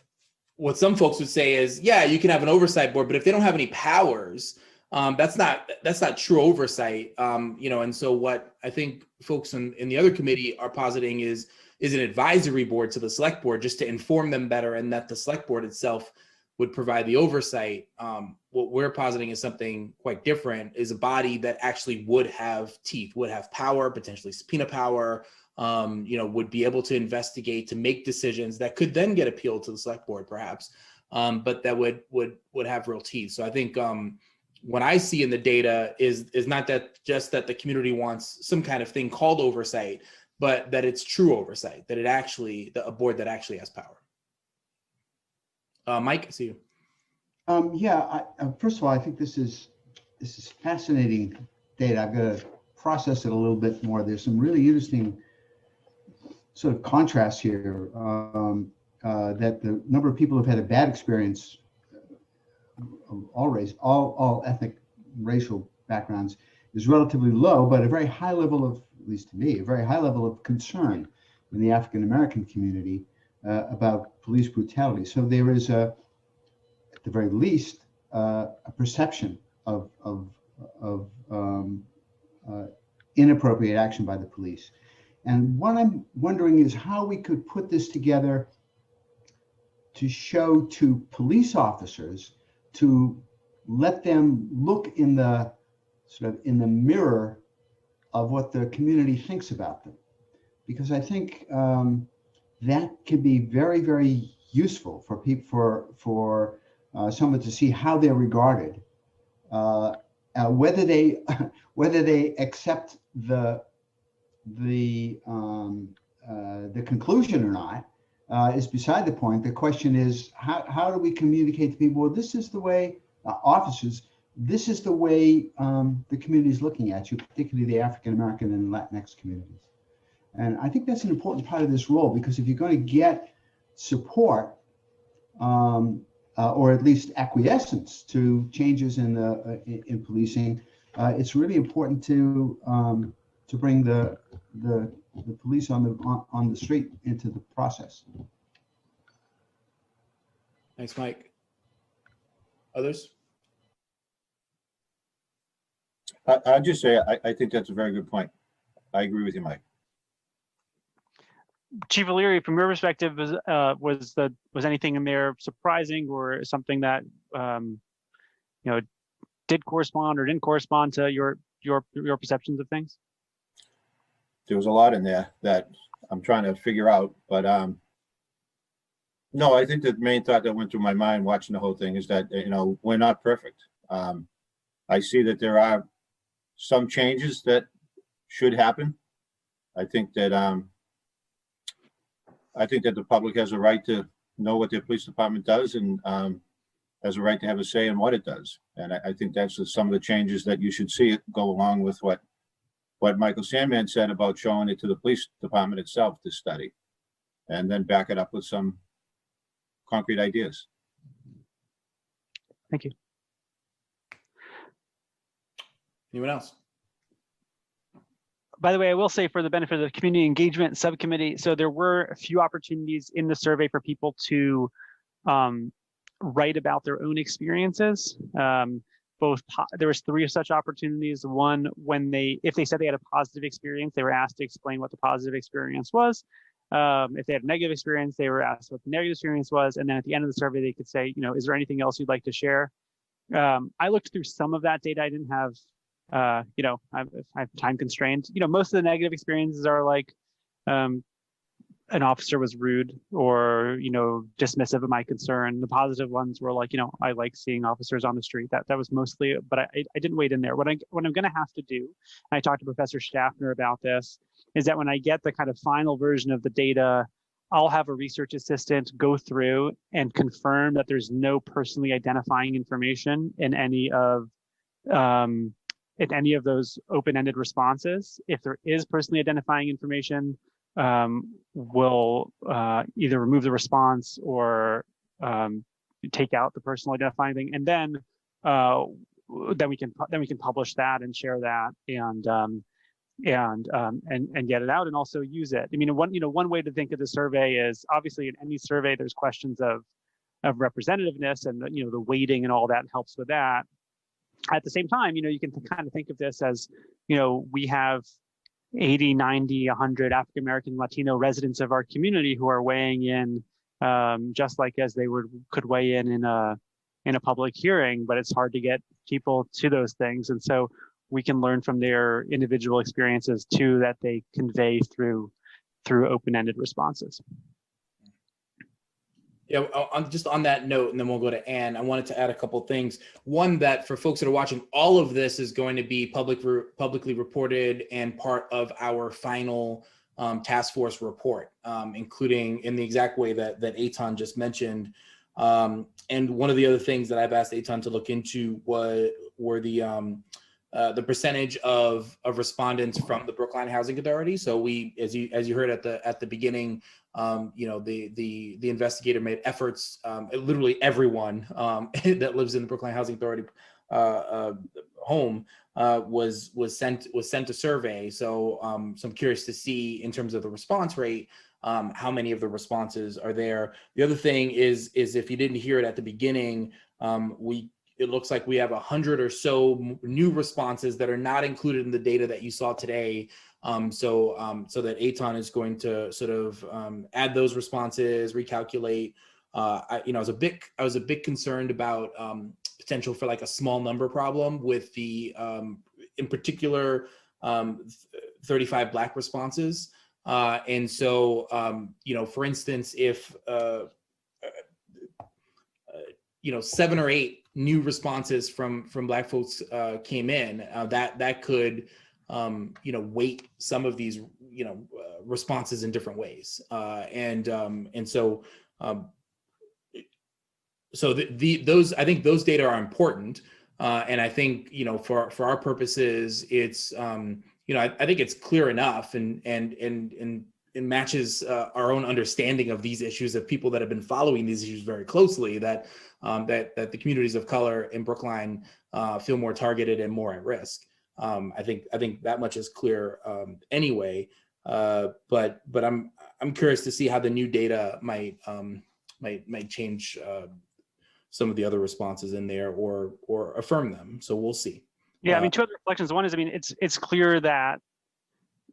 some folks would say is, yeah, you can have an oversight board, but if they don't have any powers, that's not true oversight. And so what I think folks in the other committee are positing is an advisory board to the select board, just to inform them better, and that the select board itself would provide the oversight. What we're positing is something quite different, is a body that actually would have teeth, would have power, potentially subpoena power, would be able to investigate, to make decisions that could then get appealed to the select board perhaps, but that would have real teeth. So I think what I see in the data is not that just that the community wants some kind of thing called oversight, but that it's true oversight, that a board that actually has power. Mike, I see you. First of all, I think this is fascinating data. I've got to process it a little bit more. There's some really interesting sort of contrast here, that the number of people who've had a bad experience of all ethnic, racial backgrounds is relatively low, but a very high level of, at least to me, a very high level of concern in the African American community about police brutality. So there is at the very least, a perception of inappropriate action by the police. And what I'm wondering is how we could put this together to show to police officers, to let them look in the sort of in the mirror of what the community thinks about them. Because I think that can be very, very useful for people, for someone to see how they're regarded, whether they accept the conclusion or not is beside the point. The question is, how do we communicate to people? Well, this is the way officers. This is the way the community is looking at you, particularly the African American and Latinx communities. And I think that's an important part of this role, because if you're going to get support, or at least acquiescence to changes in policing, it's really important to bring the police on the street into the process. Thanks, Mike. Others? I'll just say I think that's a very good point. I agree with you, Mike. Chief O'Leary, from your perspective, was anything in there surprising, or something that did correspond or didn't correspond to your perceptions of things? There was a lot in there that I'm trying to figure out, but no, I think the main thought that went through my mind watching the whole thing is that we're not perfect. I see that there are some changes that should happen. I think that the public has a right to know what their police department does, and has a right to have a say in what it does. And I think that's some of the changes that you should see it go along with what Michael Sandman said about showing it to the police department itself to study, and then back it up with some concrete ideas. Thank you. Anyone else? By the way, I will say, for the benefit of the community engagement subcommittee, so there were a few opportunities in the survey for people to write about their own experiences. There was 3 such opportunities. One, if they said they had a positive experience, they were asked to explain what the positive experience was. If they had a negative experience, they were asked what the negative experience was. And then at the end of the survey, they could say, is there anything else you'd like to share? I looked through some of that data. I didn't have, I'm time constrained. Most of the negative experiences are like, an officer was rude or, dismissive of my concern. The positive ones were like, I like seeing officers on the street. That was mostly, but I didn't wade in there. What I'm going to have to do, and I talked to Professor Schaffner about this, is that when I get the kind of final version of the data, I'll have a research assistant go through and confirm that there's no personally identifying information in any of those open-ended responses. If there is personally identifying information, we'll either remove the response or take out the personal identifying thing, and then we can publish that and share that and get it out and also use it. I mean, one way to think of the survey is, obviously in any survey there's questions of representativeness, and the weighting and all that helps with that. At the same time, you can kind of think of this as, we have 80, 90, 100 African American Latino residents of our community who are weighing in, just like as they could weigh in a public hearing, but it's hard to get people to those things. And so we can learn from their individual experiences too, that they convey through open-ended responses. Yeah, just on that note, and then we'll go to Ann, I wanted to add a couple things. One, that for folks that are watching, all of this is going to be publicly reported and part of our final task force report, including in the exact way that Eitan just mentioned. And one of the other things that I've asked Eitan to look into were the the percentage of respondents from the Brookline Housing Authority. So we, as you heard at the beginning, the investigator made efforts. Literally everyone that lives in the Brookline Housing Authority home was sent a survey. So I'm curious to see, in terms of the response rate, how many of the responses are there. The other thing is if you didn't hear it at the beginning, it looks like we have 100 or so new responses that are not included in the data that you saw today. So that Aton is going to sort of add those responses, recalculate. I was a bit concerned about potential for like a small number problem with the, in particular, 35 Black responses. And so, for instance, if 7 or 8 new responses from Black folks came in, that could weight some of these responses in different ways, so those, I think those data are important, and I think for our purposes, it's I think it's clear enough and it matches our own understanding of these issues, of people that have been following these issues very closely, that the communities of color in Brookline feel more targeted and more at risk. I think that much is clear anyway. But I'm curious to see how the new data might change some of the other responses in there, or affirm them. So we'll see. Yeah, I mean, two other reflections. One is, I mean, it's clear that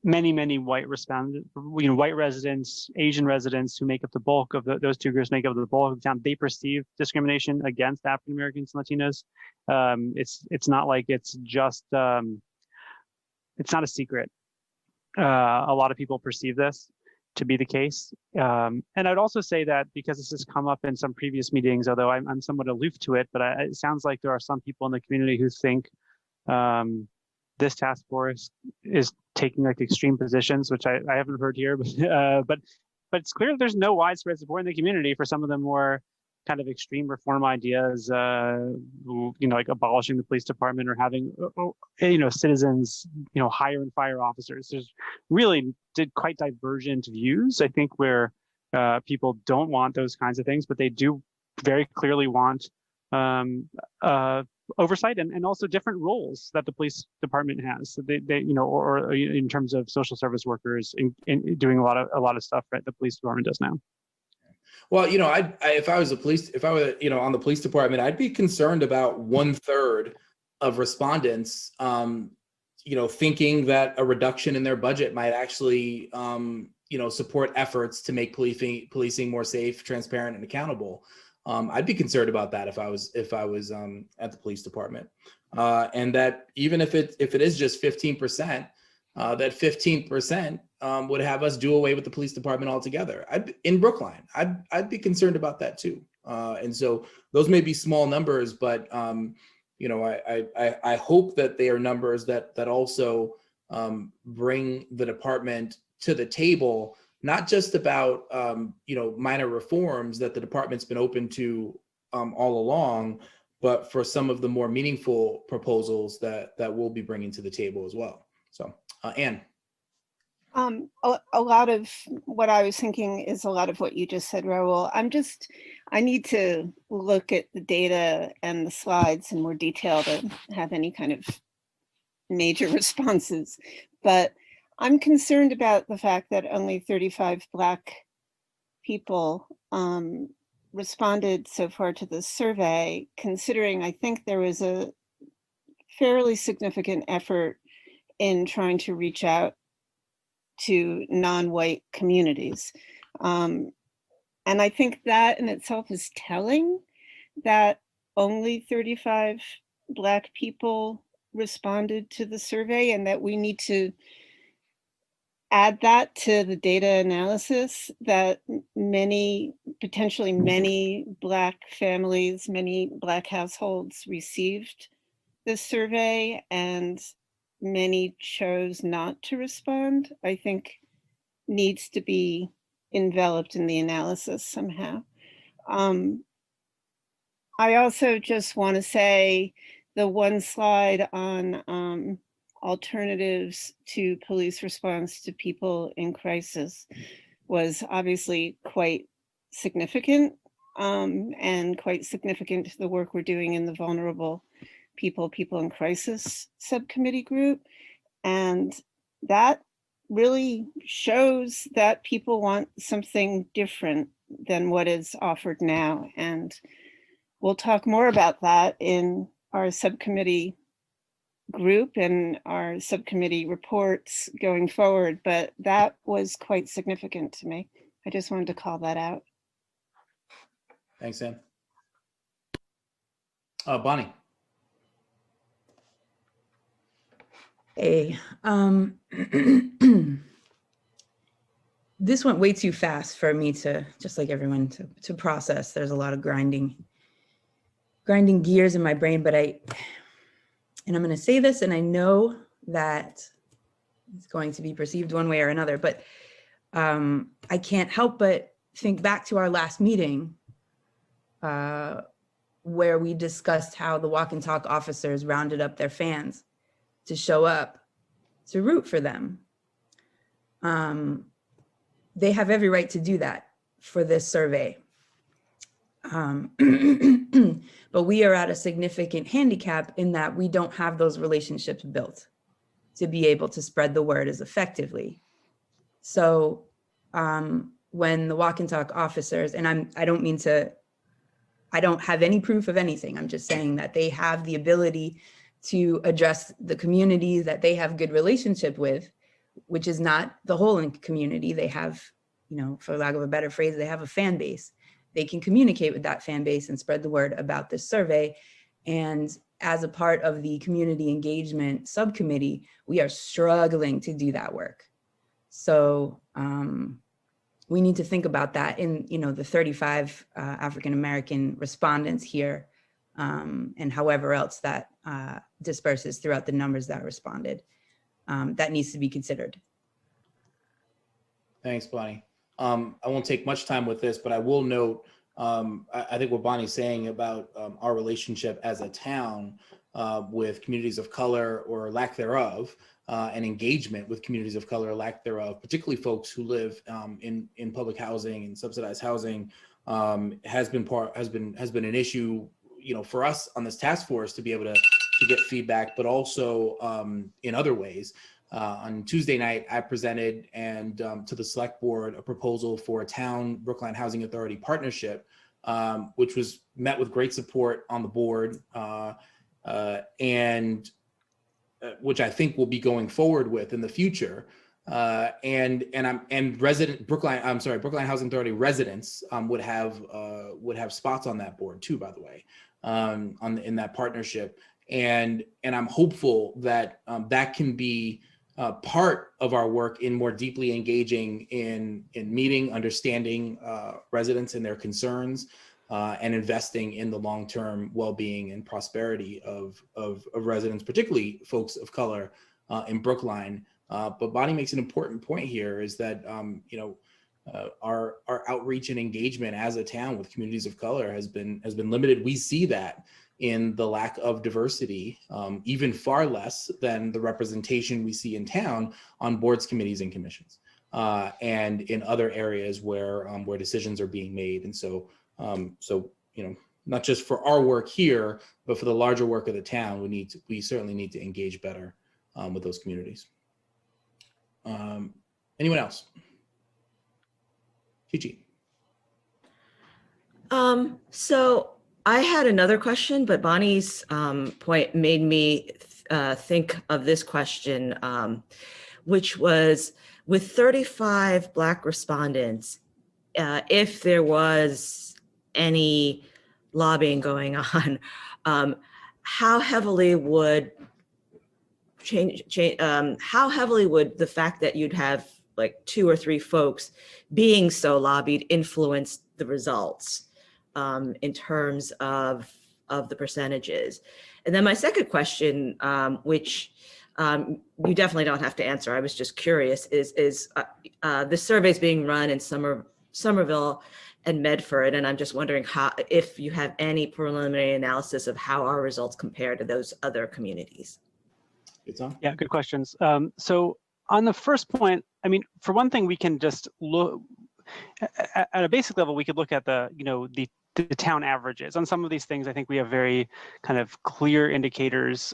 many white white residents, Asian residents, who make up the bulk of those two groups, make up the bulk of the town. They perceive discrimination against African Americans and Latinos. It's not like it's just it's not a secret. A lot of people perceive this to be the case. And I'd also say that, because this has come up in some previous meetings, although I'm somewhat aloof to it, but it sounds like there are some people in the community who think this task force is taking like extreme positions, which I haven't heard here, but it's clear that there's no widespread support in the community for some of the more kind of extreme reform ideas, like abolishing the police department, or having, citizens, hire and fire officers. There's really quite divergent views, I think, where people don't want those kinds of things, but they do very clearly want oversight and also different roles that the police department has. So they or in terms of social service workers in doing a lot of stuff that the police department does now. Well, if I were on the police department, I'd be concerned about 1/3 of respondents, thinking that a reduction in their budget might actually, support efforts to make policing more safe, transparent, and accountable. I'd be concerned about that if I was at the police department, and that even if it is just 15%, that 15% would have us do away with the police department altogether. In Brookline, I'd be concerned about that too. And so those may be small numbers, but I hope that they are numbers that also bring the department to the table, not just about minor reforms that the department's been open to all along, but for some of the more meaningful proposals that we'll be bringing to the table as well. So, Anne. A lot of what I was thinking is a lot of what you just said, Raul. I need to look at the data and the slides in more detail to have any kind of major responses. But I'm concerned about the fact that only 35 Black people responded so far to the survey, considering I think there was a fairly significant effort in trying to reach out to non-white communities. And I think that in itself is telling, that only 35 Black people responded to the survey, and that we need to add that to the data analysis, that potentially many Black families, many Black households received this survey, and many chose not to respond, I think needs to be enveloped in the analysis somehow. I also just want to say the one slide on alternatives to police response to people in crisis was obviously quite significant, and quite significant to the work we're doing in the vulnerable people in crisis subcommittee group. And that really shows that people want something different than what is offered now. And we'll talk more about that in our subcommittee group and our subcommittee reports going forward, but that was quite significant to me. I just wanted to call that out. Thanks, Sam. Bonnie. Hey, this went way too fast for me to, just like everyone, to process. There's a lot of grinding gears in my brain, but I'm going to say this, and I know that it's going to be perceived one way or another, but I can't help but think back to our last meeting where we discussed how the walk and talk officers rounded up their fans to show up to root for them. They have every right to do that for this survey. But we are at a significant handicap in that we don't have those relationships built to be able to spread the word as effectively. So when the walk and talk officers, and I don't have any proof of anything. I'm just saying that they have the ability to address the community that they have good relationship with, which is not the whole community. They have, for lack of a better phrase, they have a fan base. They can communicate with that fan base and spread the word about this survey. And as a part of the community engagement subcommittee, we are struggling to do that work. So we need to think about that in, the 35 African-American respondents here, and however else that disperses throughout the numbers that responded. That needs to be considered. Thanks, Bonnie. I won't take much time with this, but I will note, I think what Bonnie's saying about our relationship as a town with communities of color or lack thereof, and engagement with communities of color or lack thereof, particularly folks who live in public housing and subsidized housing, has been an issue, for us on this task force to be able to get feedback, but also in other ways. On Tuesday night, I presented to the select board a proposal for a town Brookline Housing Authority partnership, which was met with great support on the board, and which I think will be going forward with in the future. Brookline Housing Authority residents would have spots on that board too, by the way, in that partnership. And I'm hopeful that that can be part of our work in more deeply engaging in meeting, understanding residents and their concerns, and investing in the long-term well-being and prosperity of residents, particularly folks of color in Brookline. But Bonnie makes an important point here, is that our outreach and engagement as a town with communities of color has been limited. We see that in the lack of diversity, even far less than the representation we see in town on boards, committees, and commissions, and in other areas where decisions are being made. And so not just for our work here, but for the larger work of the town, we certainly need to engage better with those communities. Anyone else? Chichi. So I had another question, but Bonnie's point made me think of this question, which was, with 35 Black respondents, if there was any lobbying going on, how heavily would the fact that you'd have like 2 or 3 folks being so lobbied influence the results in terms of the percentages? And then my second question, which you definitely don't have to answer, I was just curious, is the survey is being run in Summerville, and Medford. And I'm just wondering if you have any preliminary analysis of how our results compare to those other communities. Yeah, good questions. So on the first point, I mean, for one thing, we can just look at a basic level. We could look at the town averages on some of these things. I think we have very kind of clear indicators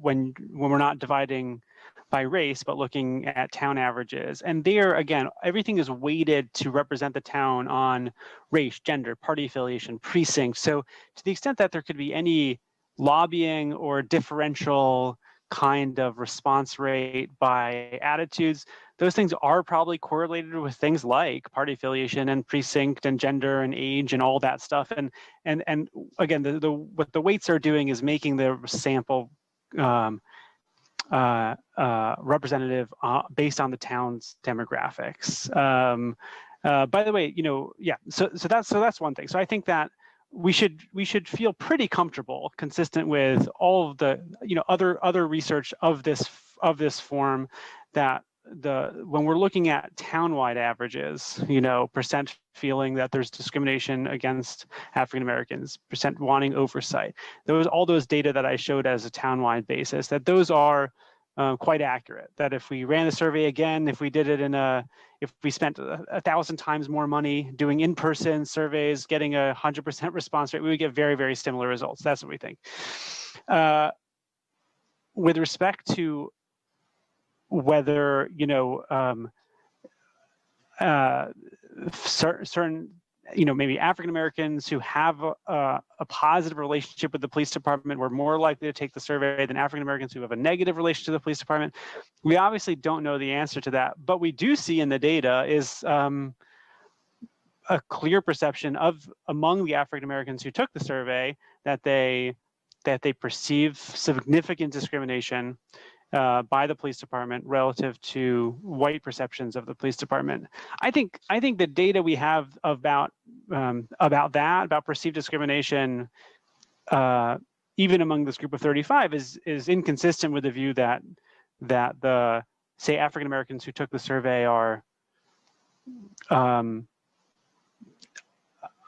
when we're not dividing by race, but looking at town averages. And there, again, everything is weighted to represent the town on race, gender, party affiliation, precinct. So to the extent that there could be any lobbying or differential kind of response rate by attitudes, those things are probably correlated with things like party affiliation and precinct and gender and age and all that stuff. And again, what the weights are doing is making the sample representative based on the town's demographics. By the way, yeah. So that's one thing. So I think that we should feel pretty comfortable, consistent with all of the other research of this form, that when we're looking at townwide averages, percent feeling that there's discrimination against African Americans, percent wanting oversight, all those data that I showed as a townwide basis, that those are quite accurate. That if we ran the survey again, if we did it if we spent 1,000 times more money doing in-person surveys, getting 100% response rate, we would get very, very similar results. That's what we think. With respect to whether certain maybe African Americans who have a positive relationship with the police department were more likely to take the survey than African Americans who have a negative relationship to the police department. We obviously don't know the answer to that, but we do see in the data is a clear perception among the African Americans who took the survey that they perceive significant discrimination by the police department relative to white perceptions of the police department. I think the data we have about perceived discrimination, even among this group of 35, is inconsistent with the view that the, say, African Americans who took the survey are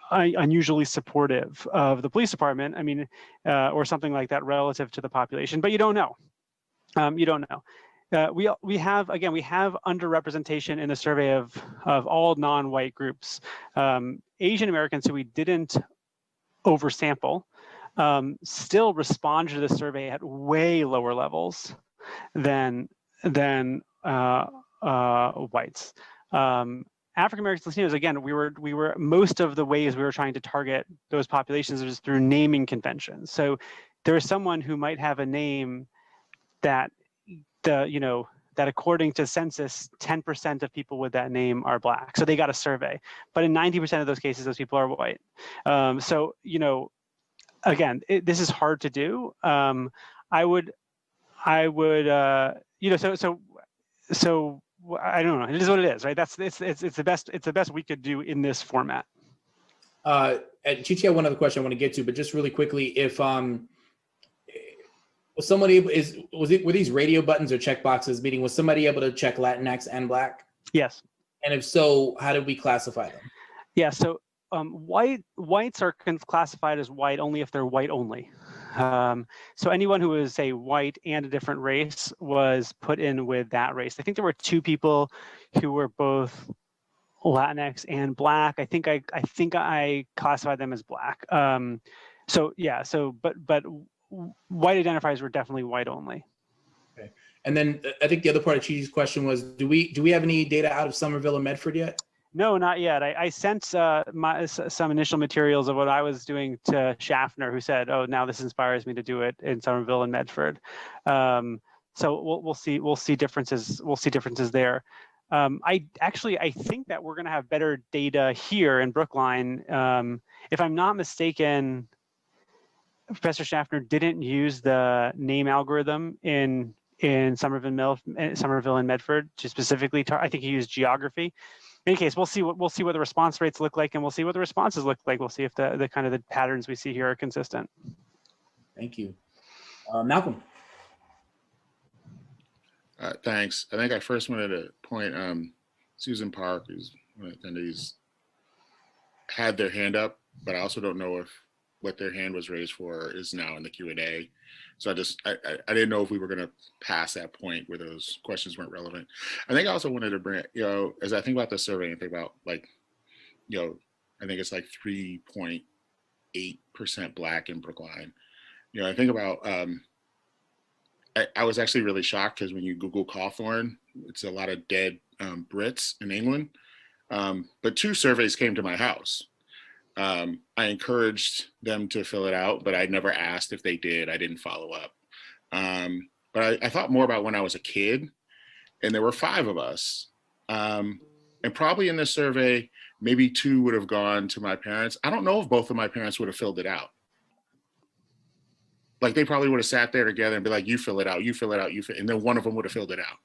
unusually supportive of the police department. I mean, or something like that relative to the population, but you don't know. You don't know. We have underrepresentation in the survey of all non-white groups. Asian Americans who we didn't oversample still respond to the survey at way lower levels than whites. African Americans, Latinos, again, we were most of the ways we were trying to target those populations was through naming conventions. So there is someone who might have a name that that according to census, 10% of people with that name are Black. So they got a survey, but in 90% of those cases, those people are white. So, again, this is hard to do. I would, so I don't know. It is what it is, right? It's the best we could do in this format. Chichi, I have one other question I want to get to, but just really quickly, if was somebody were these radio buttons or check boxes, meaning was somebody able to check Latinx and Black? Yes. And if so, how did we classify them? Yeah, so whites are classified as white only if they're white only. So anyone who is, say, white and a different race was put in with that race. I think there were 2 people who were both Latinx and Black. I think I classified them as Black. So yeah, but white identifiers were definitely white only. Okay. And then I think the other part of Chichi's question was, do we have any data out of Summerville and Medford yet? No, not yet. I sent some initial materials of what I was doing to Schaffner, who said, "Oh, now this inspires me to do it in Summerville and Medford." So we'll see differences. We'll see differences there. I think that we're going to have better data here in Brookline. If I'm not mistaken, Professor Schaffner didn't use the name algorithm in Summerville and Medford to specifically. I think he used geography. In any case, we'll see what the response rates look like, and we'll see what the responses look like. We'll see if the kind of the patterns we see here are consistent. Thank you, Malcolm. Thanks. I think I first wanted to point Susan Park, who's one of the attendees, had their hand up, but I also don't know if what their hand was raised for is now in the Q&A. So I didn't know if we were going to pass that point where those questions weren't relevant. I think I also wanted to bring, as I think about the survey and think about like, I think it's like 3.8% Black in Brookline. I think about, I was actually really shocked because when you Google Cawthorn, it's a lot of dead Brits in England. But 2 surveys came to my house. I encouraged them to fill it out, but I never asked if they did. I didn't follow up. But I thought more about when I was a kid, and there were 5 of us. And probably in this survey, maybe 2 would have gone to my parents. I don't know if both of my parents would have filled it out. Like they probably would have sat there together and be like, you fill it out, you fill it out, and then one of them would have filled it out.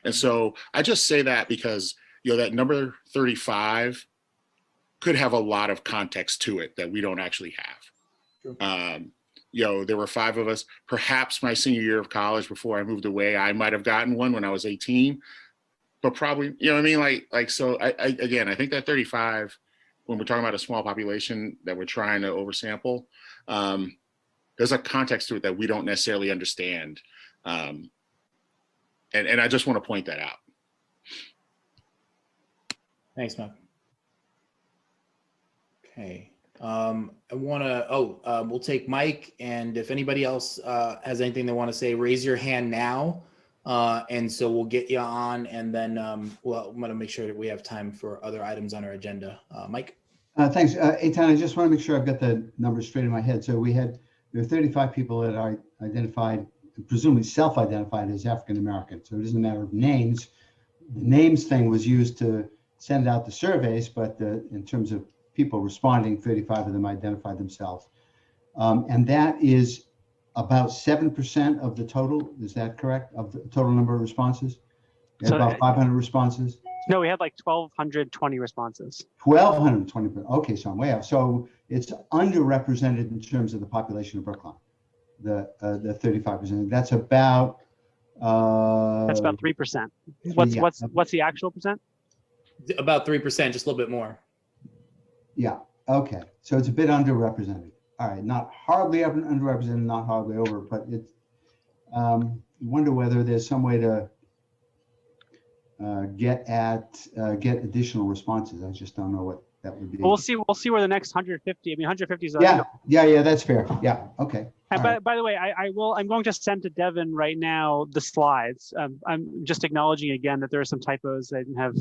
And so I just say that because, that number 35 could have a lot of context to it that we don't actually have. Sure. There were 5 of us. Perhaps my senior year of college before I moved away, I might have gotten one when I was 18, but probably, you know what I mean? So again, I think that 35, when we're talking about a small population that we're trying to oversample, there's a context to it that we don't necessarily understand. And I just want to point that out. Thanks, Matt. Okay. I want to, we'll take Mike, and if anybody else has anything they want to say, raise your hand now. And so we'll get you on, and then I'm going to make sure that we have time for other items on our agenda. Mike? Thanks. Eitan, I just want to make sure I've got the numbers straight in my head. So there are 35 people that are identified, presumably self-identified as African-American. So it isn't a matter of names. The names thing was used to send out the surveys, but in terms of people responding, 35 of them identified themselves. And that is about 7% of the total. Is that correct? Of the total number of responses? So, about 500 responses? No, we had like 1,220 responses. 1,220. Okay, so I'm way off. So it's underrepresented in terms of the population of Brookline, the 35%. That's about 3%. What's the actual percent? About 3%, just a little bit more. Yeah. Okay. So it's a bit underrepresented. All right. Not horribly underrepresented, not horribly over, but it's. Wonder whether there's some way to get additional responses. I just don't know what that would be. We'll see where the next 150. I mean, 150 is. Yeah. That's fair. Yeah. Okay. And by the way, I'm going to send to Devin right now the slides. I'm just acknowledging again that there are some typos. I didn't have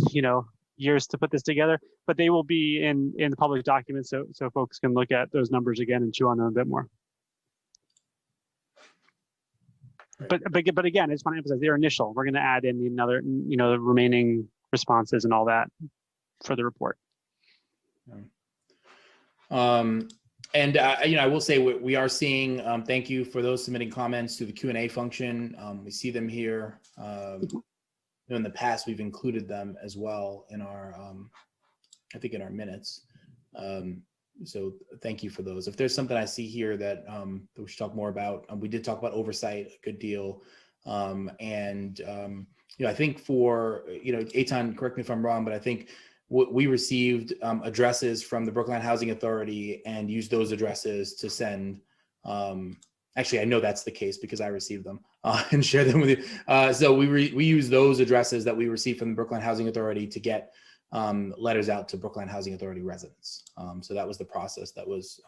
years to put this together, but they will be in the public document, so folks can look at those numbers again and chew on them a bit more. But again, I just want to emphasize they're initial. We're going to add in another, the remaining responses and all that for the report. And I will say we are seeing. Thank you for those submitting comments to the Q&A function. We see them here. In the past, we've included them as well in our, I think in our minutes. So thank you for those. If there's something I see here that we should talk more about, we did talk about oversight a good deal. I think for, Eitan, correct me if I'm wrong, but I think we received addresses from the Brookline Housing Authority and used those addresses to send. Actually, I know that's the case because I received them and shared them with you. So we use those addresses that we received from the Brookline Housing Authority to get letters out to Brookline Housing Authority residents. So that was the process that was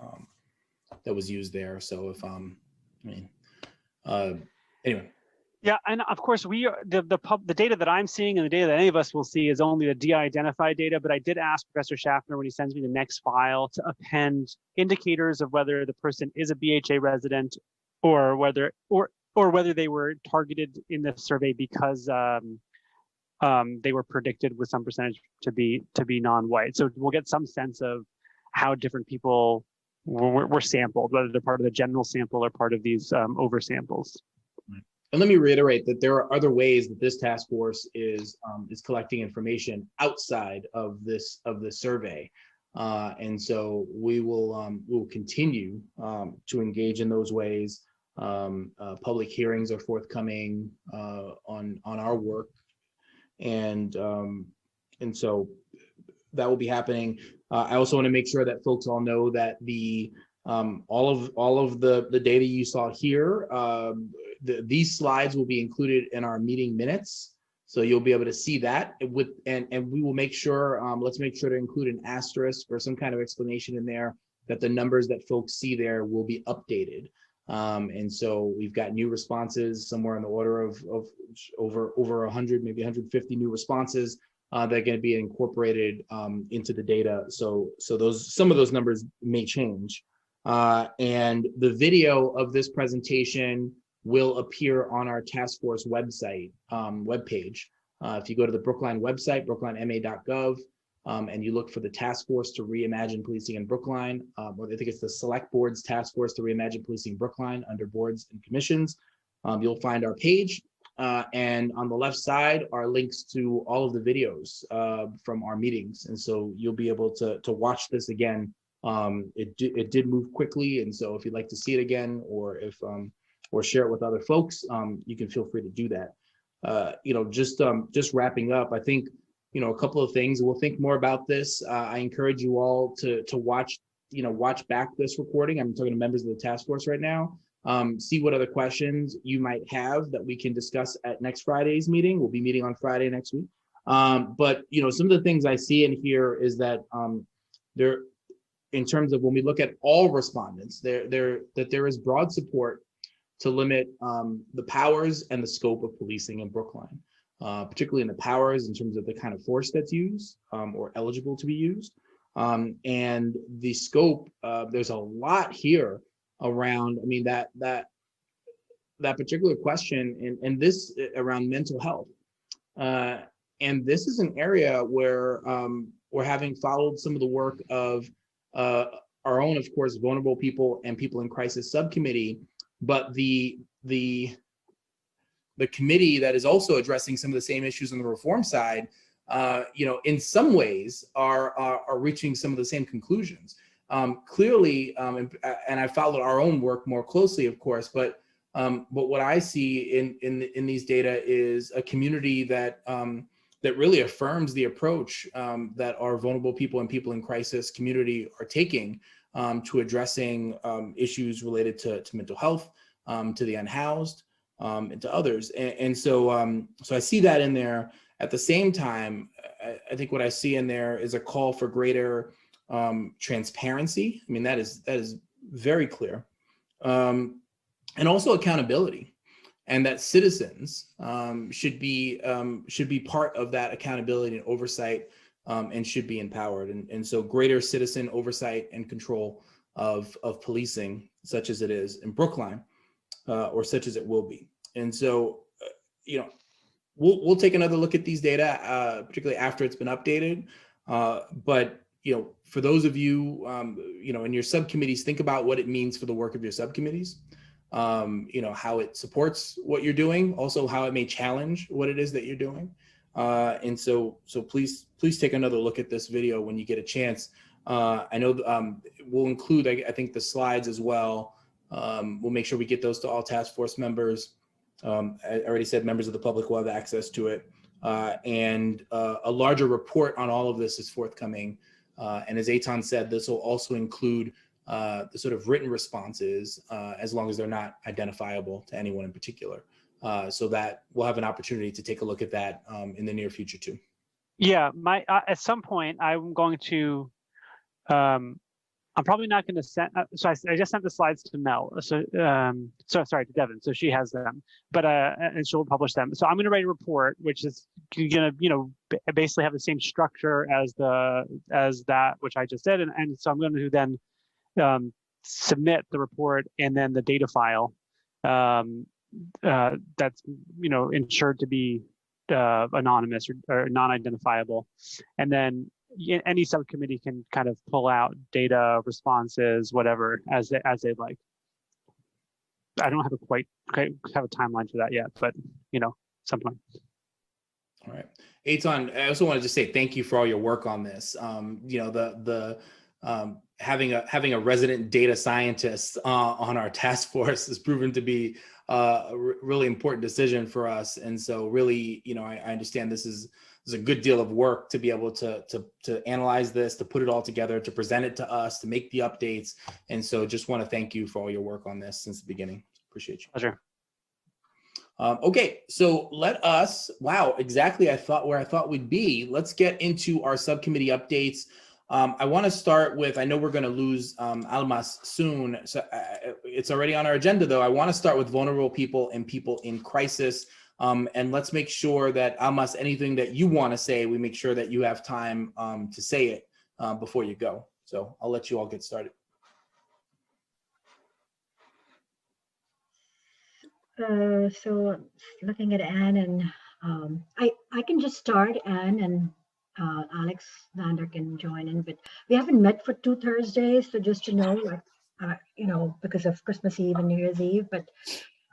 used there. So if anyway. Yeah, and of course the data that I'm seeing and the data that any of us will see is only the de-identified data. But I did ask Professor Schaffner when he sends me the next file to append indicators of whether the person is a BHA resident or whether they were targeted in the survey because they were predicted with some percentage to be non-white. So we'll get some sense of how different people were sampled, whether they're part of the general sample or part of these oversamples. And let me reiterate that there are other ways that this task force is collecting information outside of this survey, and so we will continue to engage in those ways. Public hearings are forthcoming on our work, and so will be happening. I also want to make sure that folks all know that all of the data you saw here, these slides will be included in our meeting minutes. So you'll be able to see that and we will make sure, let's make sure to include an asterisk or some kind of explanation in there that the numbers that folks see there will be updated. And so we've got new responses somewhere in the order of over 100, maybe 150 new responses that are going to be incorporated into the data. So some of those numbers may change. And the video of this presentation will appear on our task force website, webpage. If you go to the Brookline website, brooklinema.gov, and you look for the task force to reimagine policing in Brookline, or I think it's the Select Board's task force to reimagine policing Brookline under boards and commissions, you'll find our page. And on the left side are links to all of the videos from our meetings. And so you'll be able to watch this again. It did move quickly. And so if you'd like to see it again, or if or share it with other folks, you can feel free to do that. Just wrapping up, I think, a couple of things. We'll think more about this. I encourage you all to watch back this recording. I'm talking to members of the task force right now. See what other questions you might have that we can discuss at next Friday's meeting. We'll be meeting on Friday next week. But some of the things I see in here is that there, in terms of when we look at all respondents, there is broad support to limit the powers and the scope of policing in Brookline, particularly in the powers in terms of the kind of force that's used or eligible to be used. And the scope, there's a lot here around, that particular question and this around mental health. And this is an area where we're having followed some of the work of our own, of course, vulnerable people and people in crisis subcommittee, but the committee that is also addressing some of the same issues on the reform side, in some ways are reaching some of the same conclusions. Clearly, and I followed our own work more closely, of course, but what I see in these data is a community that really affirms the approach that our vulnerable people and people in crisis community are taking to addressing issues related to mental health, to the unhoused, and to others. And so I see that in there. At the same time, I think what I see in there is a call for greater transparency. That is very clear. And also accountability, and that citizens should be part of that accountability and oversight, and should be empowered. And so greater citizen oversight and control of policing, such as it is in Brookline, or such as it will be. And so, we'll take another look at these data, particularly after it's been updated. But for those of you, in your subcommittees, think about what it means for the work of your subcommittees. How it supports what you're doing, also how it may challenge what it is that you're doing. And so please take another look at this video when you get a chance. I know we'll include, I think, the slides as well. We'll make sure we get those to all task force members. I already said members of the public will have access to it. And a larger report on all of this is forthcoming. And as Eitan said, this will also include the sort of written responses, as long as they're not identifiable to anyone in particular. So that we'll have an opportunity to take a look at that in the near future too. Yeah, at some point I'm going to, I'm probably not going to send, so I just sent the slides to Mel, so sorry, to Devin, so she has them, but and she'll publish them. So I'm going to write a report, which is going to, basically have the same structure as that which I just did, and so I'm going to then submit the report and then the data file that's ensured to be anonymous or non-identifiable, and then any subcommittee can kind of pull out data, responses, whatever, as they'd like. I don't have quite have a timeline for that yet, but some point. All right, Eitan, I also wanted to say thank you for all your work on this. Having a resident data scientist on our task force has proven to be really important decision for us. And so really, I understand this is a good deal of work to be able to analyze this, to put it all together, to present it to us, to make the updates. And so just want to thank you for all your work on this since the beginning. Appreciate you. Pleasure. Okay, so let us, wow, exactly where I thought we'd be. Let's get into our subcommittee updates. I want to start with, I know we're going to lose Almas soon, so it's already on our agenda though. I want to start with vulnerable people and people in crisis. And let's make sure that, Almas, anything that you want to say, we make sure that you have time to say it before you go. So I'll let you all get started. So looking at Anne, and I can just start, Anne, and Alex Zander can join in, but we haven't met for 2 Thursdays, so just to know, like, because of Christmas Eve and New Year's Eve, but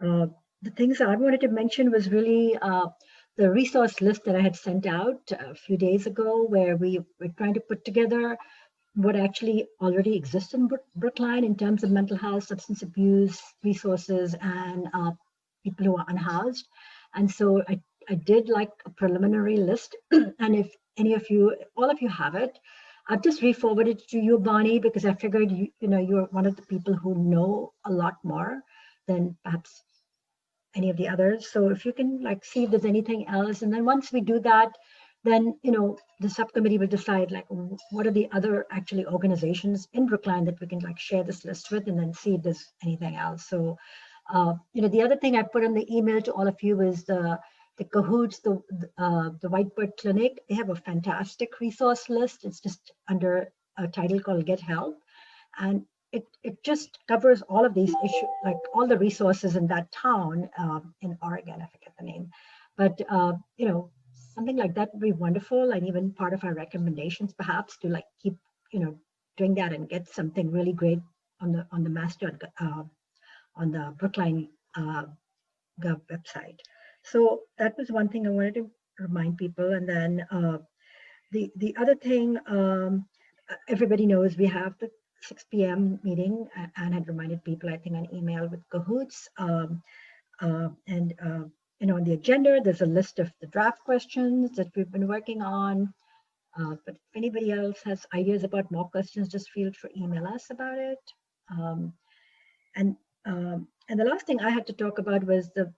the things that I wanted to mention was really the resource list that I had sent out a few days ago, where we were trying to put together what actually already exists in Brookline in terms of mental health, substance abuse resources, and people who are unhoused. And so I did like a preliminary list. And if any of you, all of you have it, I've just re-forwarded it to you, Bonnie, because I figured you're one of the people who know a lot more than perhaps any of the others. So if you can like see if there's anything else, and then once we do that, then the subcommittee will decide like what are the other actually organizations in Brookline that we can like share this list with, and then see if there's anything else. So the other thing I put in the email to all of you is the Cahoots, the Whitebird Clinic. They have a fantastic resource list. It's just under a title called Get Help, and it just covers all of these issues, like all the resources in that town in Oregon. I forget the name, but something like that would be wonderful, and even part of our recommendations perhaps to like keep doing that and get something really great on the master on the Brookline Gov website. So that was one thing I wanted to remind people. And then the other thing, everybody knows we have the 6 p.m. meeting. Anne had reminded people, I think, on email with Cahoots. On the agenda, there's a list of the draft questions that we've been working on. But if anybody else has ideas about more questions, just feel free to email us about it. And the last thing I had to talk about was the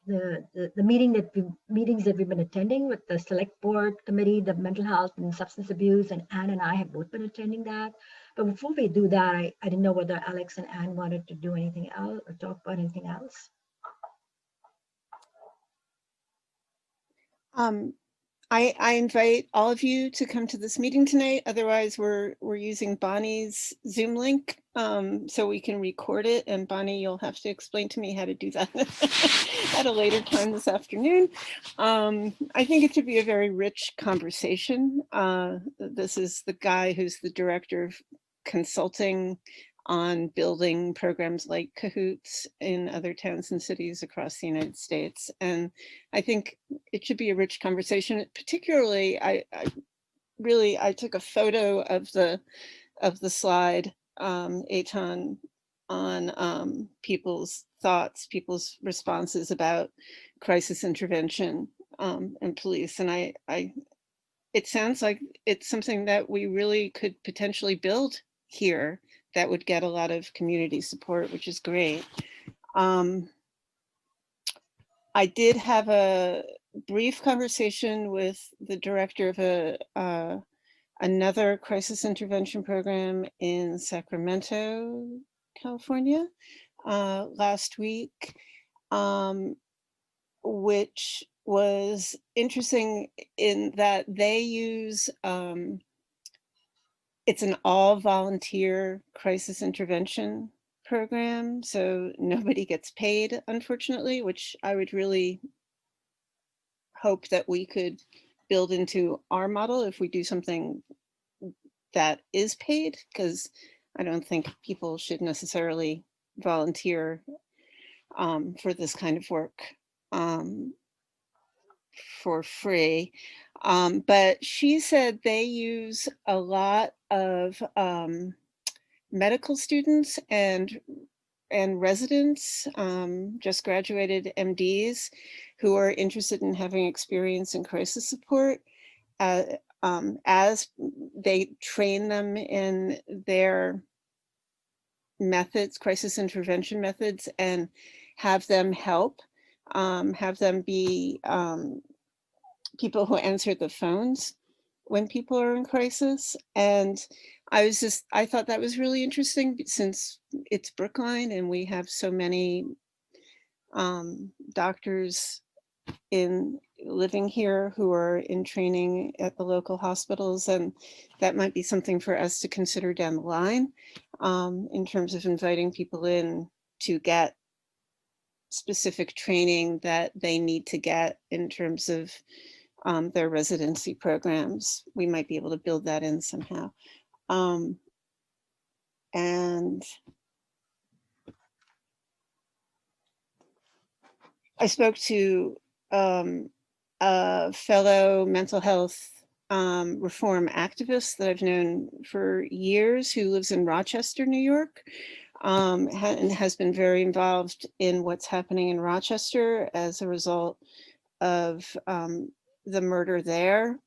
meetings that we've been attending with the Select Board Committee, the Mental Health and Substance Abuse, and Anne and I have both been attending that. But before we do that, I didn't know whether Alex and Anne wanted to do anything else or talk about anything else. I invite all of you to come to this meeting tonight. Otherwise, we're using Bonnie's Zoom link so we can record it. And Bonnie, you'll have to explain to me how to do that at a later time this afternoon. I think it should be a very rich conversation. This is the guy who's the director of consulting on building programs like Cahoots in other towns and cities across the United States. And I think it should be a rich conversation. Particularly, I took a photo of the slide, Eitan, on people's thoughts, people's responses about crisis intervention and police. And it sounds like it's something that we really could potentially build here that would get a lot of community support, which is great. I did have a brief conversation with the director of another crisis intervention program in Sacramento, California, last week, which was interesting in that they use it's an all volunteer crisis intervention program. So nobody gets paid, unfortunately, which I would really hope that we could build into our model if we do something that is paid, because I don't think people should necessarily volunteer for this kind of work for free. But she said they use a lot of medical students and and residents, just graduated MDs who are interested in having experience in crisis support as they train them in their methods, crisis intervention methods, and have them help, have them be people who answer the phones when people are in crisis. And I thought that was really interesting since it's Brookline and we have so many doctors living here who are in training at the local hospitals, and that might be something for us to consider down the line in terms of inviting people in to get specific training that they need to get in terms of their residency programs. We might be able to build that in somehow. And I spoke to a fellow mental health reform activist that I've known for years who lives in Rochester, New York, and has been very involved in what's happening in Rochester as a result of the murder there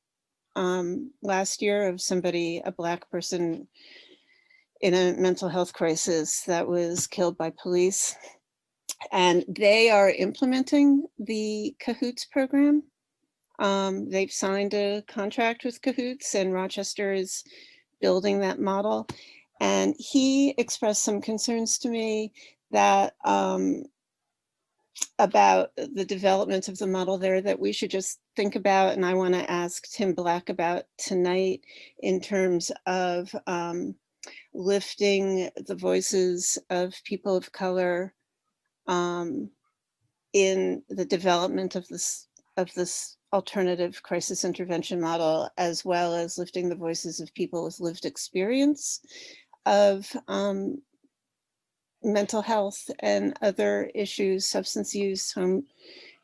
last year of somebody, a Black person in a mental health crisis that was killed by police. And they are implementing the Cahoots program. They've signed a contract with Cahoots, and Rochester is building that model. And he expressed some concerns to me that about the development of the model there that we should just think about, and I want to ask Tim Black about tonight, in terms of lifting the voices of people of color in the development of this alternative crisis intervention model, as well as lifting the voices of people with lived experience of mental health and other issues, substance use,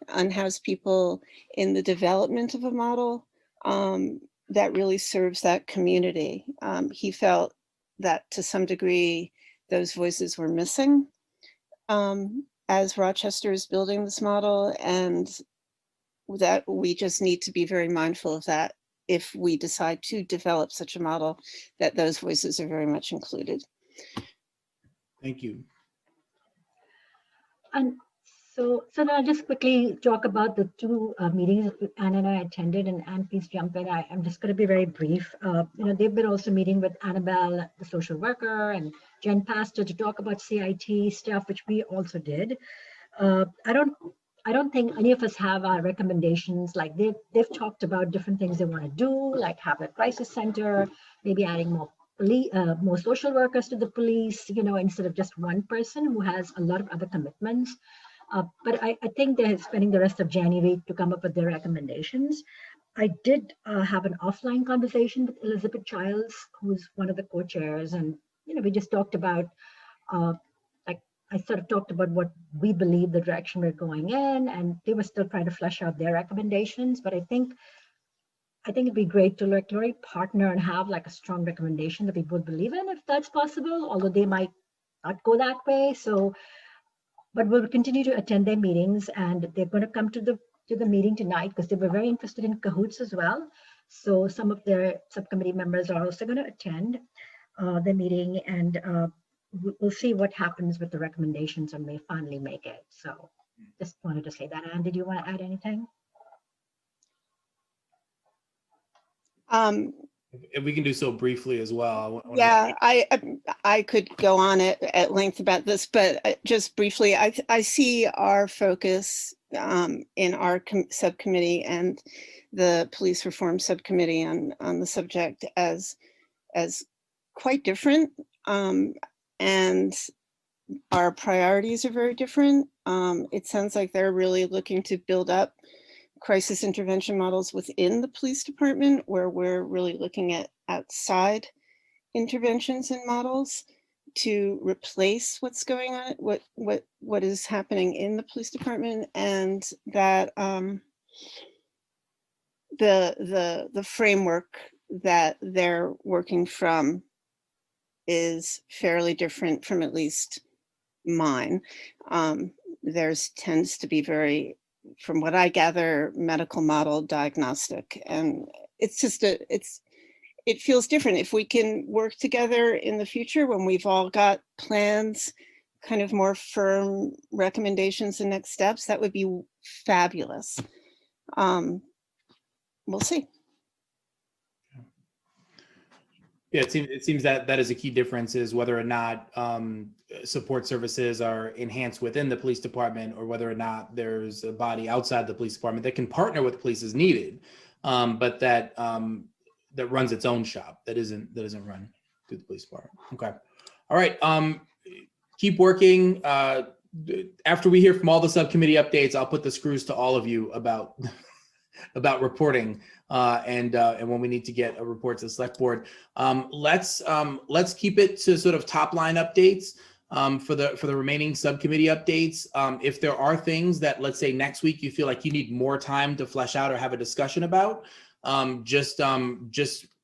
unhoused people, in the development of a model that really serves that community. He felt that to some degree those voices were missing as Rochester is building this model, and that we just need to be very mindful of that if we decide to develop such a model, that those voices are very much included. Thank you. And so now I'll just quickly talk about the two meetings that Anne and I attended, and Anne, please jump in. I'm just going to be very brief. They've been also meeting with Annabelle, the social worker, and Jen Pastor to talk about CIT stuff, which we also did. I don't think any of us have our recommendations. Like they've talked about different things they want to do, like have a crisis center, maybe adding more social workers to the police, instead of just one person who has a lot of other commitments. But I think they're spending the rest of January to come up with their recommendations. I did have an offline conversation with Elizabeth Childs, who's one of the co-chairs, and we just talked about I sort of talked about what we believe the direction we're going in, and they were still trying to flesh out their recommendations. But I think it'd be great to really partner and have like a strong recommendation that we both believe in, if that's possible, although they might not go that way. So, but we'll continue to attend their meetings, and they're going to come to the meeting tonight because they were very interested in Cahoots as well. So some of their subcommittee members are also going to attend the meeting, and we'll see what happens with the recommendations and may finally make it. So just wanted to say that. Anne, did you want to add anything? If we can do so briefly as well. Yeah, I could go on at length about this, but just briefly, I see our focus in our subcommittee and the police reform subcommittee on the subject as quite different, and our priorities are very different. It sounds like they're really looking to build up crisis intervention models within the police department, where we're really looking at outside interventions and models to replace what's going on, what is happening in the police department, and that the framework that they're working from is fairly different from at least mine. There's tends to be very, from what I gather, medical model diagnostic, and it's just it feels different. If we can work together in the future when we've all got plans, kind of more firm recommendations and next steps, that would be fabulous. We'll see. Yeah, it seems that that is a key difference, is whether or not support services are enhanced within the police department, or whether or not there's a body outside the police department that can partner with police as needed, but that that runs its own shop, that isn't run through the police department. Okay, all right. Keep working. After we hear from all the subcommittee updates, I'll put the screws to all of you about reporting. And when we need to get a report to the select board, let's keep it to sort of top line updates for the remaining subcommittee updates. If there are things that, let's say next week, you feel like you need more time to flesh out or have a discussion about, just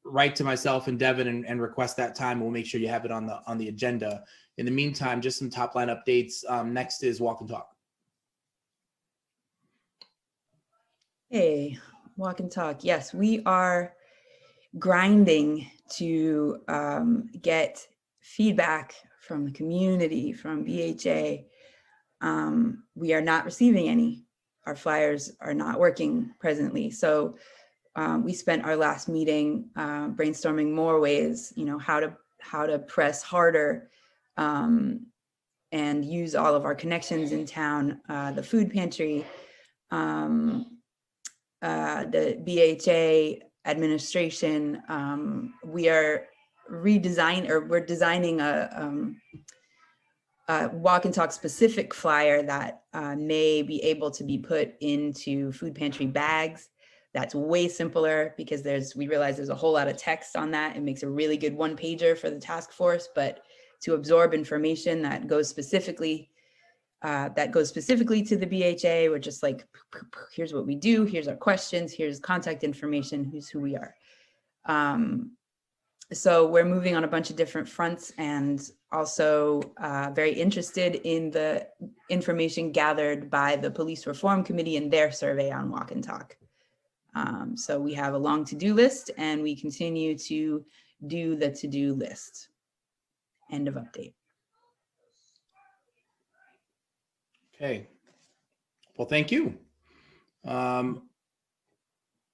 write to myself and Devin and request that time. We'll make sure you have it on the agenda. In the meantime, just some top line updates. Next is walk and talk. Hey, walk and talk. Yes, we are grinding to get feedback from the community, from BHA. We are not receiving any. Our flyers are not working presently. So we spent our last meeting brainstorming more ways, how to press harder and use all of our connections in town, the food pantry, the BHA administration. We are we're designing a walk and talk specific flyer that may be able to be put into food pantry bags. That's way simpler because we realize there's a whole lot of text on that. It makes a really good one pager for the task force, but to absorb information that goes specifically to the BHA, we're just like, here's what we do, here's our questions, here's contact information, here's who we are. So we're moving on a bunch of different fronts, and also very interested in the information gathered by the Police Reform Committee and their survey on walk and talk. So we have a long to-do list, and we continue to do the to-do list. End of update. Okay. Well, thank you.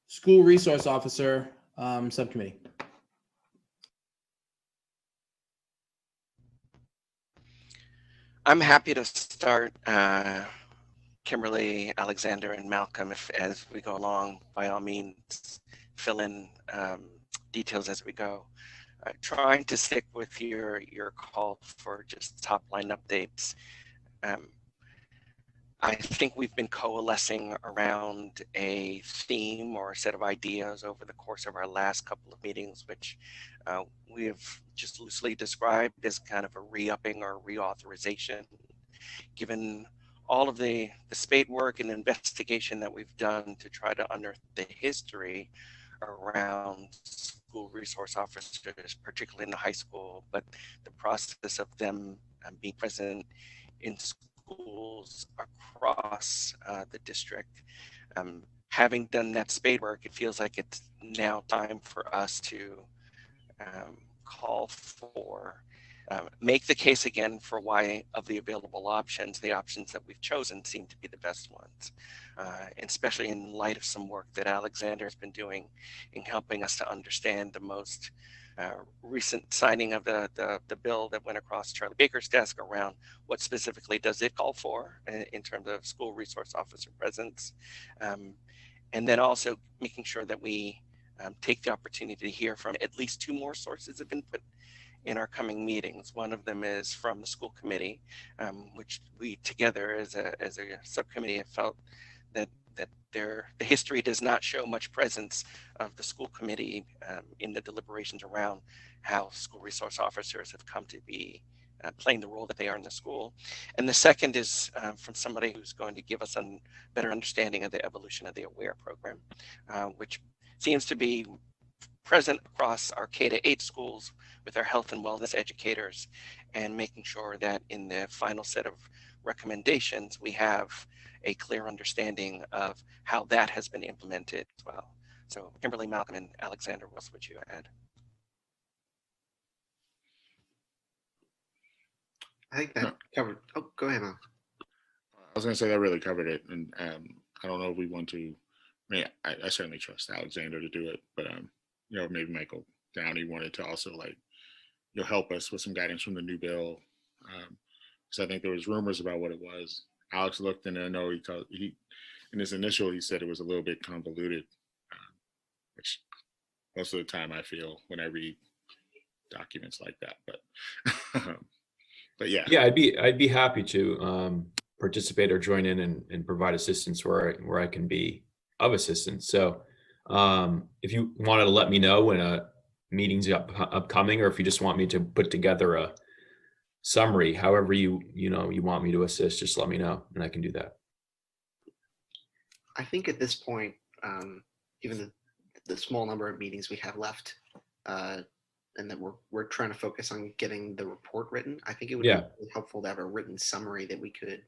School Resource Officer Subcommittee. I'm happy to start. Kimberly, Alexander, and Malcolm, as we go along, by all means, fill in details as we go. Trying to stick with your call for just top line updates. I think we've been coalescing around a theme or a set of ideas over the course of our last couple of meetings, which we have just loosely described as kind of a re-upping or reauthorization, given all of the spade work and investigation that we've done to try to unearth the history around school resource officers, particularly in the high school, but the process of them being present in schools across the district. Having done that spade work, it feels like it's now time for us to call for, make the case again for why of the available options, the options that we've chosen seem to be the best ones. And especially in light of some work that Alexander has been doing in helping us to understand the most recent signing of the bill that went across Charlie Baker's desk around what specifically does it call for in terms of school resource officer presence. And then also making sure that we take the opportunity to hear from at least two more sources of input in our coming meetings. One of them is from the school committee, which we together as a subcommittee have felt that the history does not show much presence of the school committee in the deliberations around how school resource officers have come to be playing the role that they are in the school. And the second is from somebody who's going to give us a better understanding of the evolution of the AWARE program, which seems to be present across our K-8 schools with our health and wellness educators, and making sure that in the final set of recommendations, we have a clear understanding of how that has been implemented as well. So Kimberly, Malcolm, and Alexander, what else would you add? I think that covered. Oh, go ahead, Mal. I was going to say that really covered it, and I don't know if we want to. I mean, I certainly trust Alexander to do it, but you know, maybe Michael Downey wanted to also help us with some guidance from the new bill, because I think there was rumors about what it was. Alex looked, and I know he in his initial he said it was a little bit convoluted, which most of the time I feel when I read documents like that, but yeah. Yeah, I'd be happy to participate or join in and provide assistance where I can be of assistance. So if you wanted to let me know when a meeting's upcoming, or if you just want me to put together a summary, however you want me to assist, just let me know and I can do that. I think at this point, given the small number of meetings we have left, and that we're trying to focus on getting the report written, I think it would be really helpful to have a written summary that we could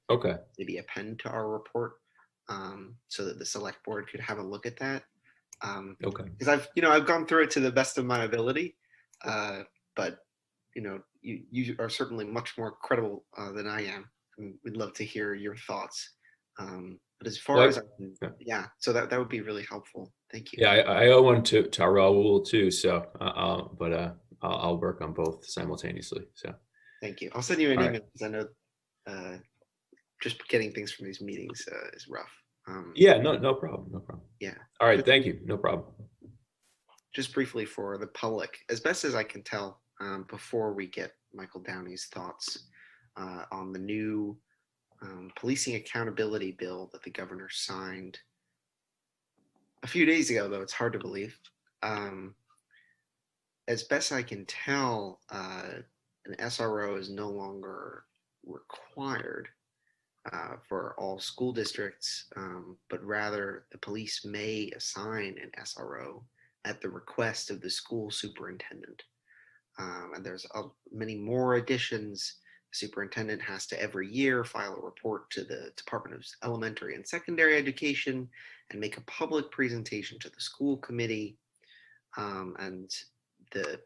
maybe append to our report, so that the select board could have a look at that. Because I've gone through it to the best of my ability, but you are certainly much more credible than I am. We'd love to hear your thoughts. But as far as so that would be really helpful. Thank you. Yeah, I owe one to Raul too. So, I'll work on both simultaneously. So, thank you. I'll send you an email because I know just getting things from these meetings is rough. Yeah, no problem. Yeah. All right, thank you. No problem. Just briefly for the public, as best as I can tell, before we get Michael Downey's thoughts on the new policing accountability bill that the governor signed a few days ago, though it's hard to believe. As best I can tell, an SRO is no longer required for all school districts, but rather the police may assign an SRO at the request of the school superintendent. And there's many more additions. The superintendent has to every year file a report to the Department of Elementary and Secondary Education and make a public presentation to the school committee. And the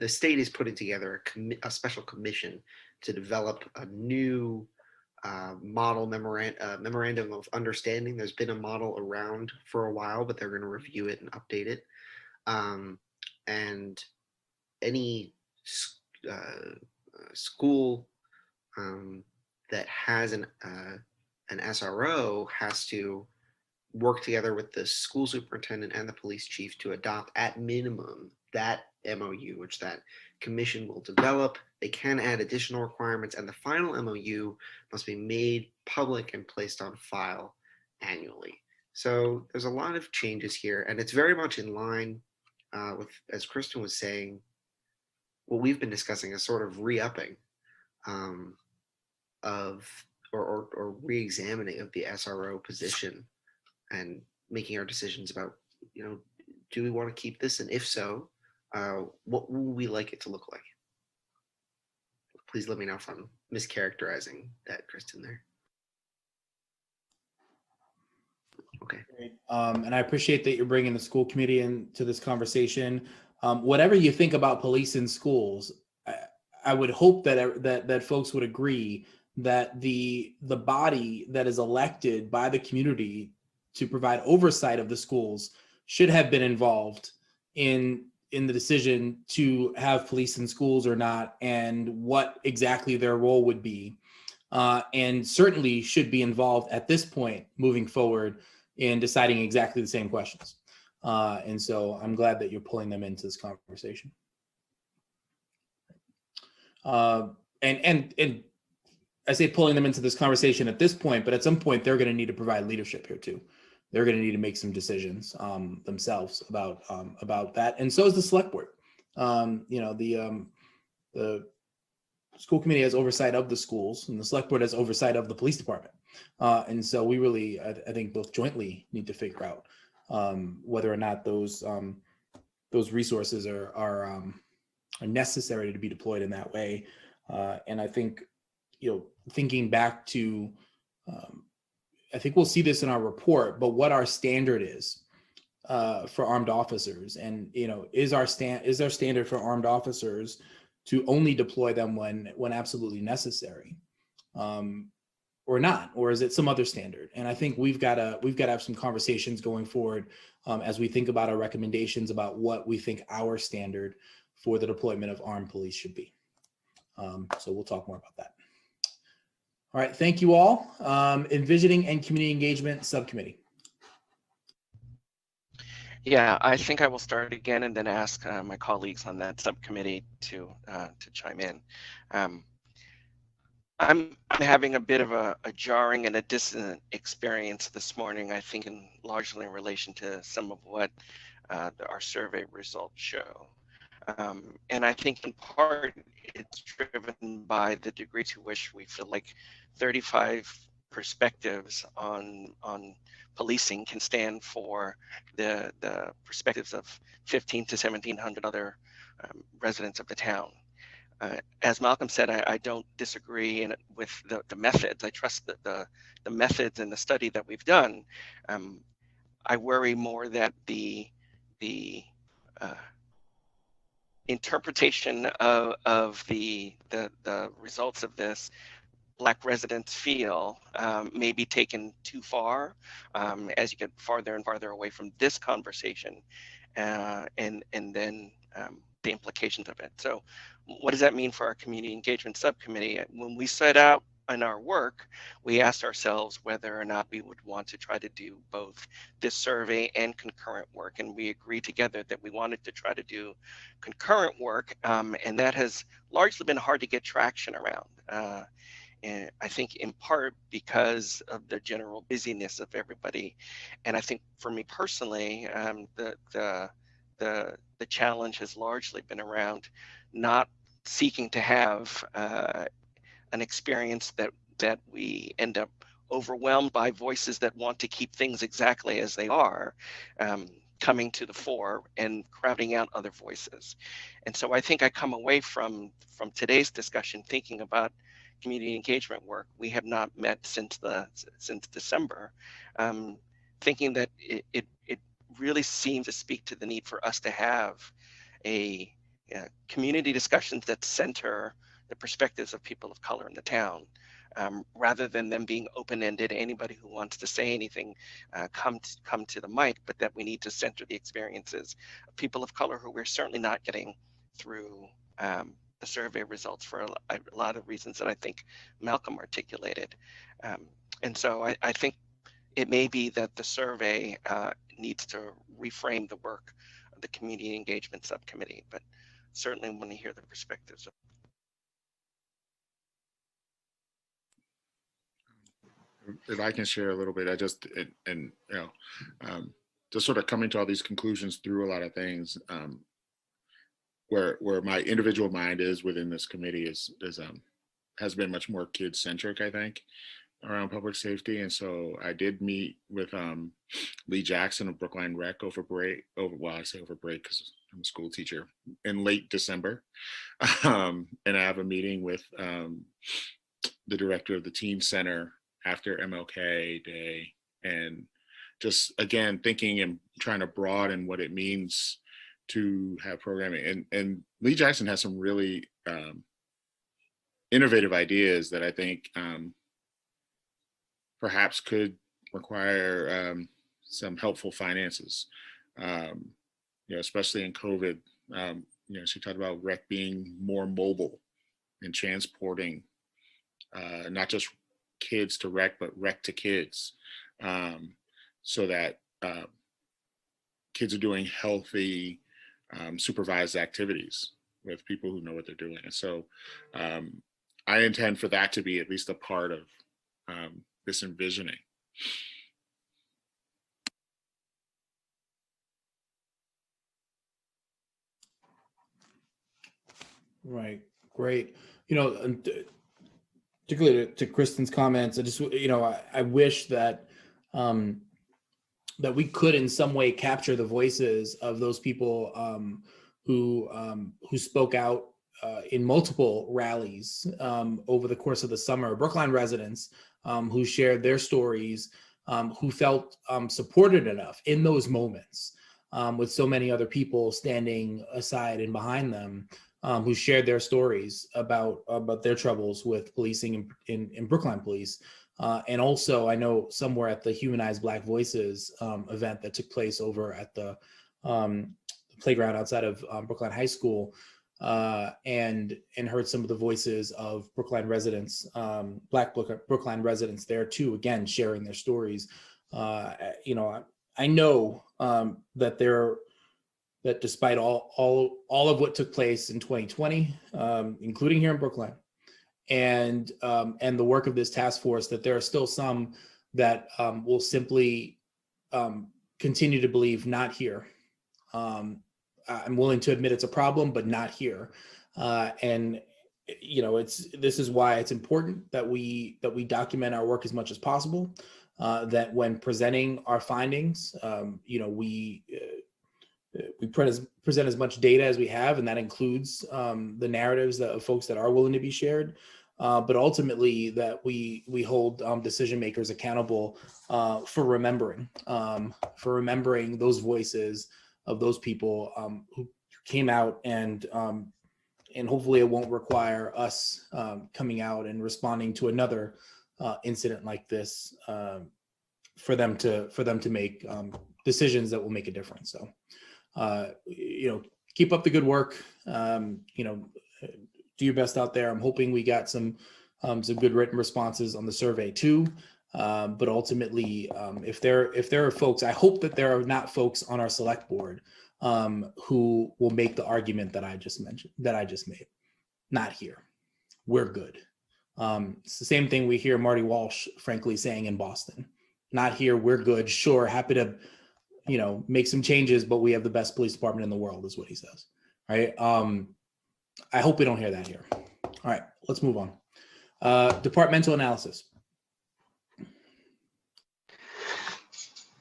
state is putting together a special commission to develop a new model memorandum of understanding. There's been a model around for a while, but they're going to review it and update it. And any school that has an SRO has to work together with the school superintendent and the police chief to adopt at minimum that MOU, which that commission will develop. They can add additional requirements, and the final MOU must be made public and placed on file annually. So there's a lot of changes here, and it's very much in line with, as Kristen was saying, what we've been discussing is sort of re-upping or re-examining of the SRO position and making our decisions about, do we want to keep this? And if so, what will we like it to look like? Please let me know if I'm mischaracterizing that, Kristen, there. Okay. Great. And I appreciate that you're bringing the school committee into this conversation. Whatever you think about police in schools, I would hope that folks would agree that the body that is elected by the community to provide oversight of the schools should have been involved in the decision to have police in schools or not, and what exactly their role would be, and certainly should be involved at this point moving forward in deciding exactly the same questions. And so I'm glad that you're pulling them into this conversation. And I say pulling them into this conversation at this point, but at some point they're going to need to provide leadership here too. They're going to need to make some decisions themselves about that, and so is the select board. The school committee has oversight of the schools, and the select board has oversight of the police department. And so we really, I think, both jointly need to figure out whether or not those resources are necessary to be deployed in that way. And I think, thinking back to, I think we'll see this in our report, but what our standard is for armed officers, and is there standard for armed officers to only deploy them when absolutely necessary, or not, or is it some other standard? And I think we've got to have some conversations going forward as we think about our recommendations about what we think our standard for the deployment of armed police should be. So we'll talk more about that. All right, thank you all. Envisioning and Community Engagement Subcommittee. Yeah, I think I will start again and then ask my colleagues on that subcommittee to chime in. I'm having a bit of a jarring and a dissonant experience this morning, I think largely in relation to some of what our survey results show. And I think in part it's driven by the degree to which we feel like 35 perspectives on policing can stand for the perspectives of 1,500 to 1,700 other residents of the town. As Malcolm said, I don't disagree with the methods. I trust that the methods and the study that we've done. I worry more that the interpretation of the results of this Black residents feel may be taken too far as you get farther and farther away from this conversation, and then the implications of it. So what does that mean for our community engagement subcommittee? When we set out in our work, we asked ourselves whether or not we would want to try to do both this survey and concurrent work. And we agreed together that we wanted to try to do concurrent work. And that has largely been hard to get traction around. And I think in part because of the general busyness of everybody. And I think for me personally, the challenge has largely been around not seeking to have an experience that we end up overwhelmed by voices that want to keep things exactly as they are, coming to the fore and crowding out other voices. And so I think I come away from today's discussion thinking about community engagement work. We have not met since December, thinking that it really seems to speak to the need for us to have a community discussions that center the perspectives of people of color in the town, rather than them being open-ended. Anybody who wants to say anything, come to the mic, but that we need to center the experiences of people of color who we're certainly not getting through the survey results for a lot of reasons that I think Malcolm articulated. And so I think it may be that the survey needs to reframe the work of the community engagement subcommittee, but certainly want to hear the perspectives of. If I can share a little bit, I just, just sort of coming to all these conclusions through a lot of things, where my individual mind is within this committee has been much more kid-centric, I think, around public safety. And so I did meet with Lee Jackson of Brookline Rec over break, I say over break because I'm a school teacher, in late December. And I have a meeting with the director of the Teen Center after MLK Day, and just again thinking and trying to broaden what it means to have programming. And Lee Jackson has some really innovative ideas that I think perhaps could require some helpful finances, especially in COVID. She talked about rec being more mobile and transporting not just kids to rec, but rec to kids, so that kids are doing healthy, supervised activities with people who know what they're doing. And so I intend for that to be at least a part of this envisioning. Right, great. Particularly to Kristen's comments, I just, I wish that that we could in some way capture the voices of those people who spoke out in multiple rallies over the course of the summer. Brookline residents who shared their stories, who felt supported enough in those moments with so many other people standing aside and behind them, who shared their stories about their troubles with policing in Brookline police. And also, I know somewhere at the Humanize Black Voices event that took place over at the playground outside of Brookline High School, and heard some of the voices of Brookline residents, Black Brookline residents there too, again, sharing their stories. You know, I know that despite all of what took place in 2020, including here in Brookline, and the work of this task force, that there are still some that will simply continue to believe not here. I'm willing to admit it's a problem, but not here. And you know, this is why it's important that we document our work as much as possible. That when presenting our findings, you know, we present as much data as we have, and that includes the narratives of folks that are willing to be shared. But ultimately, that we hold decision makers accountable for remembering those voices of those people who came out, and hopefully it won't require us coming out and responding to another incident like this for them to make decisions that will make a difference. So, you know, keep up the good work. You know, do your best out there. I'm hoping we got some good written responses on the survey too. But ultimately, if there are folks, I hope that there are not folks on our select board who will make the argument that I just made. Not here. We're good. It's the same thing we hear Marty Walsh, frankly, saying in Boston. Not here. We're good. Sure, happy to, you know, make some changes, but we have the best police department in the world, is what he says. Right. I hope we don't hear that here. All right, let's move on. Departmental analysis.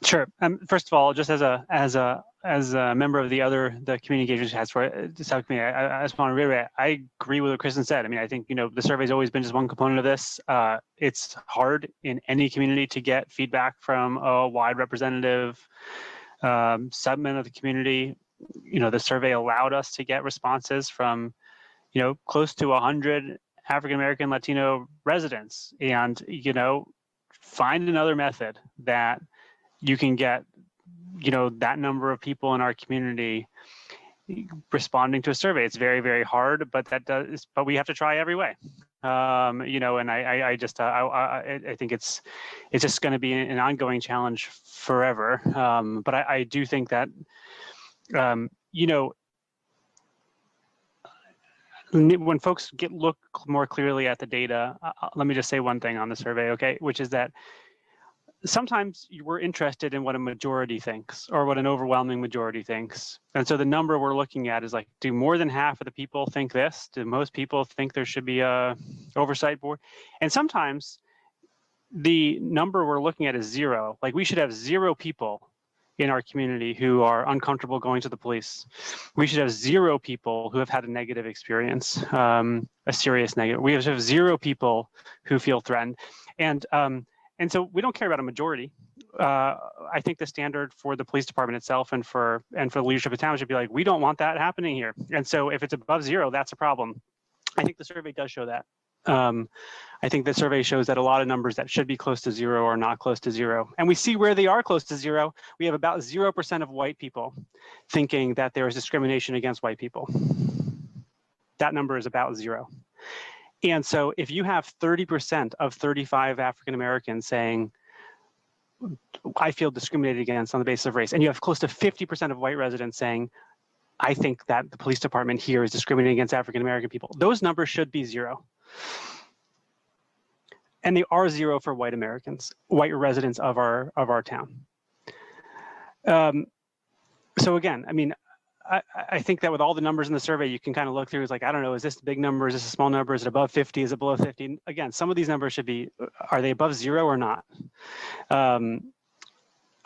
Sure. First of all, just as a member of the community engagement task force, the subcommittee, I just want to reiterate, I agree with what Kristen said. I mean, I think, you know, the survey's always been just one component of this. It's hard in any community to get feedback from a wide representative segment of the community. You know, the survey allowed us to get responses from, you know, close to 100 African-American Latino residents, and, you know, find another method that you can get, you know, that number of people in our community responding to a survey. It's very, very hard, but but we have to try every way. You know, and I think it's just going to be an ongoing challenge forever. But I do think that, you know, when folks look more clearly at the data, let me just say one thing on the survey, okay, which is that sometimes we're interested in what a majority thinks or what an overwhelming majority thinks. And so the number we're looking at is like, do more than half of the people think this? Do most people think there should be a oversight board? And sometimes the number we're looking at is 0. Like, we should have 0 people in our community who are uncomfortable going to the police. We should have 0 people who have had a negative experience, a serious negative. We have 0 people who feel threatened. And so we don't care about a majority. I think the standard for the police department itself and for the leadership of town should be like, we don't want that happening here. And so if it's above 0, that's a problem. I think the survey does show that. I think the survey shows that a lot of numbers that should be close to 0 are not close to 0. And we see where they are close to 0. We have about 0% of white people thinking that there is discrimination against white people. That number is about 0. And so if you have 30% of 35 African Americans saying, I feel discriminated against on the basis of race, and you have close to 50% of white residents saying, I think that the police department here is discriminating against African American people, those numbers should be 0. And they are 0 for white Americans, white residents of our town. So again, I mean, I think that with all the numbers in the survey, you can kind of look through, it's like, I don't know, is this a big number? Is this a small number? Is it above 50? Is it below 50? Again, some of these numbers should be, are they above 0 or not?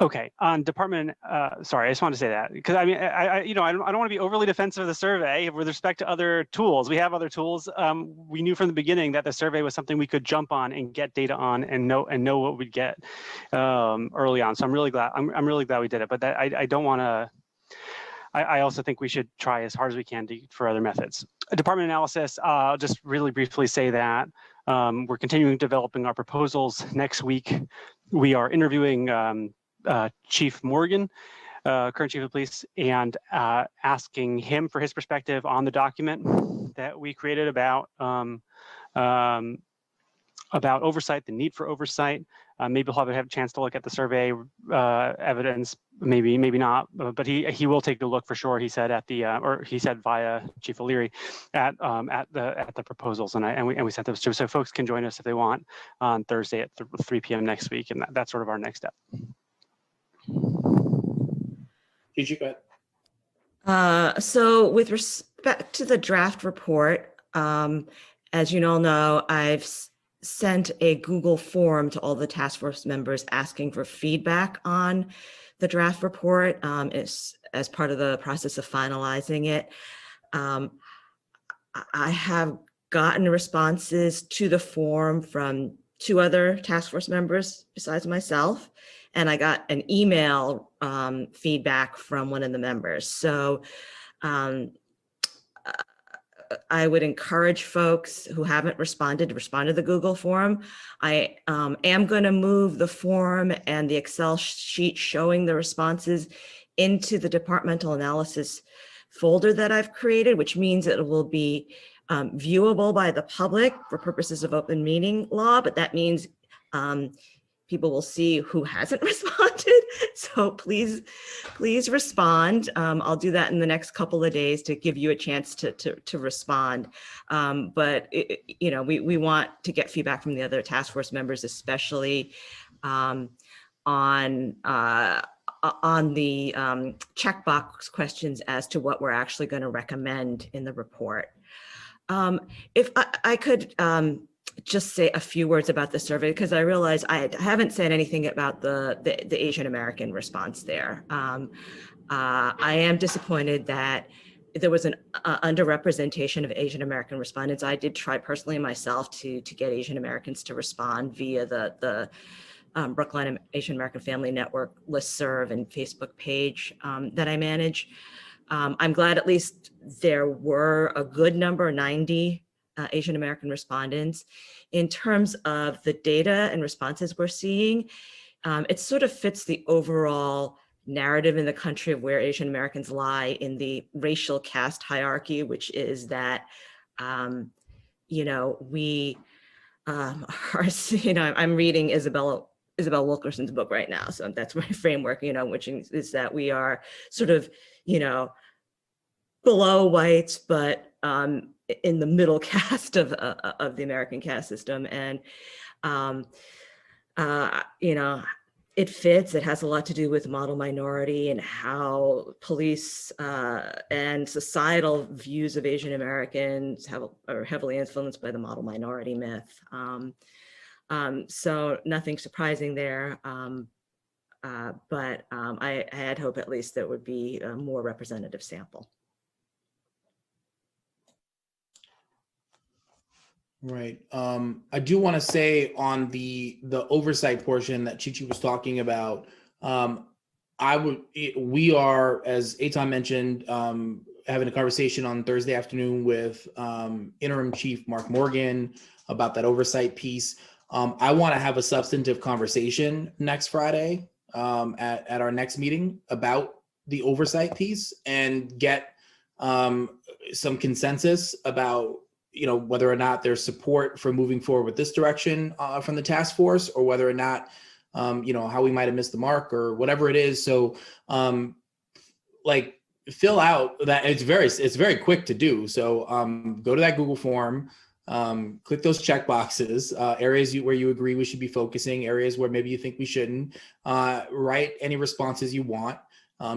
Okay, on department, sorry, I just want to say that because I mean, I don't want to be overly defensive of the survey with respect to other tools. We have other tools. We knew from the beginning that the survey was something we could jump on and get data on and know what we'd get early on. So I'm really glad. I'm really glad we did it. But that, I don't want to. I also think we should try as hard as we can for other methods. Department analysis. I'll just really briefly say that we're continuing developing our proposals. Next week, we are interviewing Chief Morgan, current chief of police, and asking him for his perspective on the document that we created about oversight, the need for oversight. Maybe he'll have a chance to look at the survey evidence, maybe not, but he will take a look for sure. He said at the or he said via Chief O'Leary at the proposals, and we sent those to, so folks can join us if they want on Thursday at 3 p.m. next week, and that's sort of our next step. Gigi, go ahead. So with respect to the draft report, as you all know, I've sent a Google form to all the task force members asking for feedback on the draft report as part of the process of finalizing it. I have gotten responses to the form from 2 other task force members besides myself, and I got an email feedback from one of the members. So I would encourage folks who haven't responded to respond to the Google form. I am going to move the form and the Excel sheet showing the responses into the departmental analysis folder that I've created, which means it will be viewable by the public for purposes of open meeting law, but that means people will see who hasn't responded. So please respond. I'll do that in the next couple of days to give you a chance to respond. But we want to get feedback from the other task force members, especially on the checkbox questions as to what we're actually going to recommend in the report. If I could just say a few words about the survey, because I realize I haven't said anything about the Asian American response there. I am disappointed that there was an underrepresentation of Asian American respondents. I did try personally myself to get Asian Americans to respond via the Brookline Asian American Family Network listserv and Facebook page that I manage. I'm glad at least there were a good number, 90 Asian American respondents. In terms of the data and responses we're seeing, it sort of fits the overall narrative in the country of where Asian Americans lie in the racial caste hierarchy, which is that, we are, I'm reading Isabel Wilkerson's book right now. So that's my framework, which is that we are sort of, below whites, but in the middle caste of the American caste system. And, it fits. It has a lot to do with model minority and how police and societal views of Asian Americans are heavily influenced by the model minority myth. So nothing surprising there. But I had hope at least that would be a more representative sample. Right. I do want to say on the oversight portion that Chichi was talking about, we are, as Eitan mentioned, having a conversation on Thursday afternoon with Interim Chief Mark Morgan about that oversight piece. I want to have a substantive conversation next Friday at our next meeting about the oversight piece and get some consensus about whether or not there's support for moving forward with this direction from the task force, or whether or not, how we might have missed the mark or whatever it is. So fill out that, it's very quick to do. So go to that Google form, click those check boxes, areas where you agree we should be focusing, areas where maybe you think we shouldn't, write any responses you want.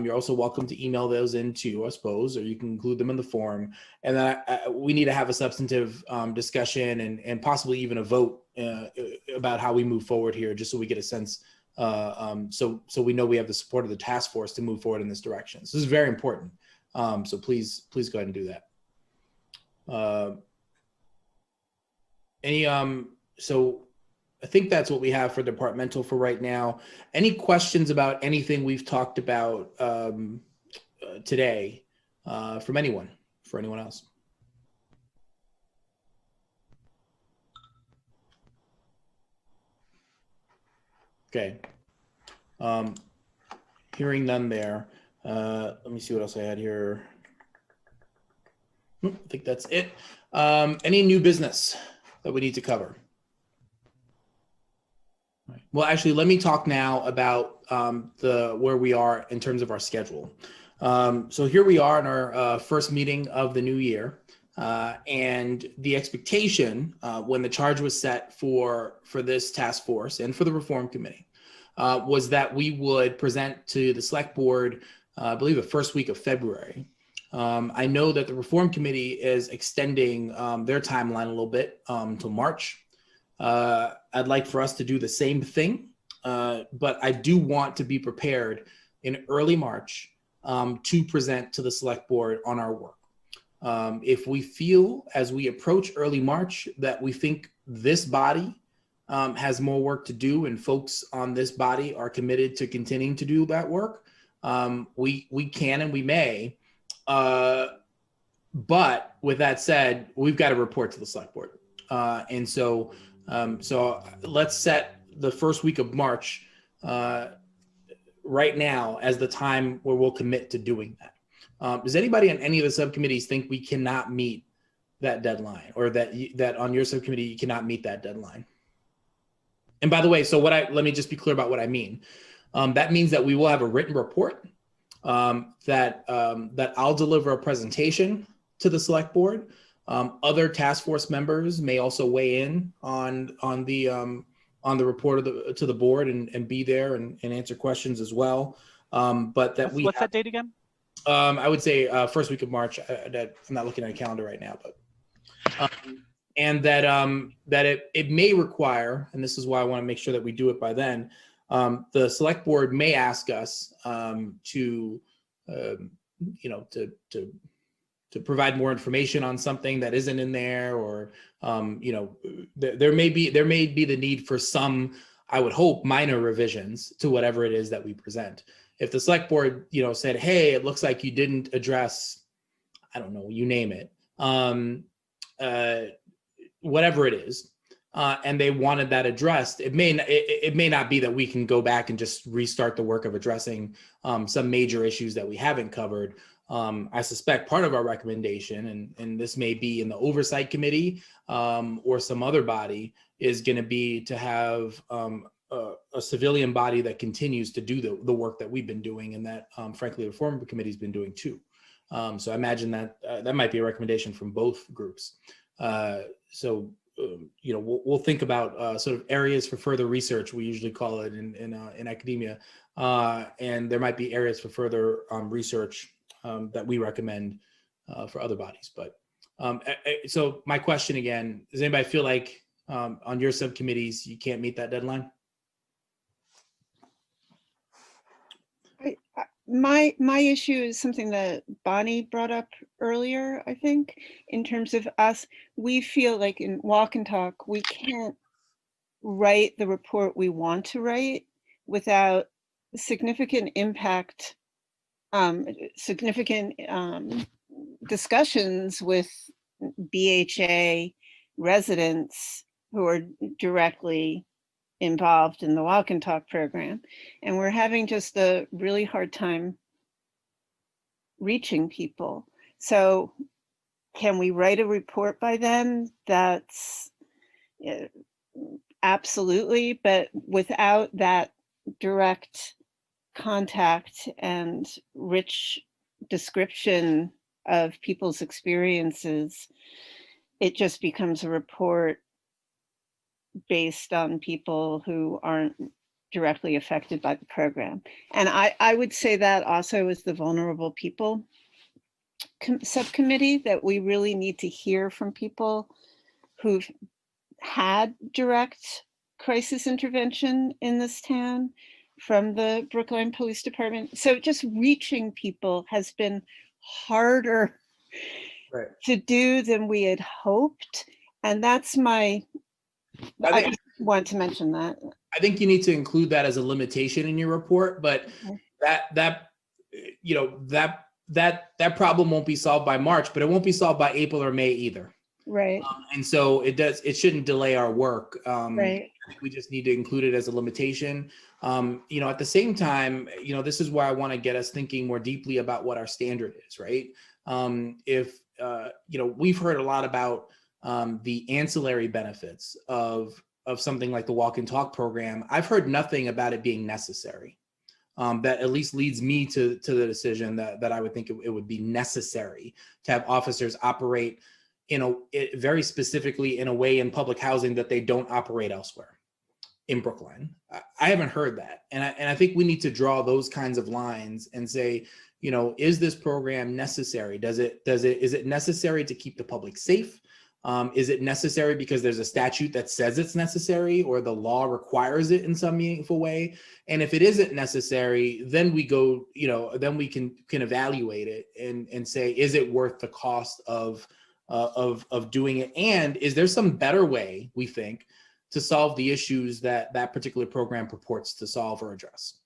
You're also welcome to email those in too, I suppose, or you can include them in the form. And then we need to have a substantive discussion and possibly even a vote about how we move forward here, just so we get a sense so we know we have the support of the task force to move forward in this direction. So this is very important. So please go ahead and do that. So I think that's what we have for departmental for right now. Any questions about anything we've talked about today from anyone, for anyone else? Okay. Hearing none there. Let me see what else I had here. I think that's it. Any new business that we need to cover? Well, actually, let me talk now about where we are in terms of our schedule. So here we are in our first meeting of the new year, and the expectation when the charge was set for this task force and for the reform committee was that we would present to the select board, I believe, the first week of February. I know that the reform committee is extending their timeline a little bit until March. I'd like for us to do the same thing, but I do want to be prepared in early March to present to the select board on our work. If we feel as we approach early March that we think this body has more work to do and folks on this body are committed to continuing to do that work, we can and we may. But with that said, we've got to report to the select board. And so let's set the first week of March right now as the time where we'll commit to doing that. Does anybody on any of the subcommittees think we cannot meet that deadline, or that on your subcommittee you cannot meet that deadline? And by the way, so let me just be clear about what I mean. That means that we will have a written report, that I'll deliver a presentation to the select board. Other task force members may also weigh in on the report to the board and be there and answer questions as well. But that what's that date again? I would say first week of March. I'm not looking at a calendar right now, but and that it may require, and this is why I want to make sure that we do it by then. The select board may ask us to provide more information on something that isn't in there, or there may be the need for some, I would hope, minor revisions to whatever it is that we present. If the select board said, hey, it looks like you didn't address, I don't know, you name it, whatever it is, and they wanted that addressed, it may not be that we can go back and just restart the work of addressing some major issues that we haven't covered. I suspect part of our recommendation, and this may be in the Oversight Committee or some other body, is going to be to have a civilian body that continues to do the work that we've been doing, and that, frankly, the Reform Committee has been doing too. So I imagine that that might be a recommendation from both groups. We'll think about sort of areas for further research, we usually call it in academia, and there might be areas for further research that we recommend for other bodies. But so my question again, does anybody feel like on your subcommittees you can't meet that deadline? My issue is something that Bonnie brought up earlier, I think, in terms of us. We feel like in Walk and Talk, we can't write the report we want to write without significant impact, significant discussions with BHA residents who are directly involved in the Walk and Talk program. And we're having just a really hard time reaching people. So can we write a report by then? That's absolutely, but without that direct contact and rich description of people's experiences, it just becomes a report based on people who aren't directly affected by the program. And I would say that also is the vulnerable people subcommittee, that we really need to hear from people who've had direct crisis intervention in this town from the Brookline Police Department. So just reaching people has been harder to do than we had hoped. And that's I want to mention that. I think you need to include that as a limitation in your report, but that problem won't be solved by March, but it won't be solved by April or May either. Right. And so it shouldn't delay our work. Right. I think we just need to include it as a limitation. At the same time, this is where I want to get us thinking more deeply about what our standard is, right? We've heard a lot about the ancillary benefits of something like the walk and talk program. I've heard nothing about it being necessary. That at least leads me to the decision that I would think it would be necessary to have officers operate very specifically in a way in public housing that they don't operate elsewhere in Brookline. I haven't heard that. And I think we need to draw those kinds of lines and say, is this program necessary? Is it necessary to keep the public safe? Is it necessary because there's a statute that says it's necessary or the law requires it in some meaningful way? And if it isn't necessary, then we go, then we can evaluate it and say, is it worth the cost of doing it? And is there some better way, we think, to solve the issues that particular program purports to solve or address?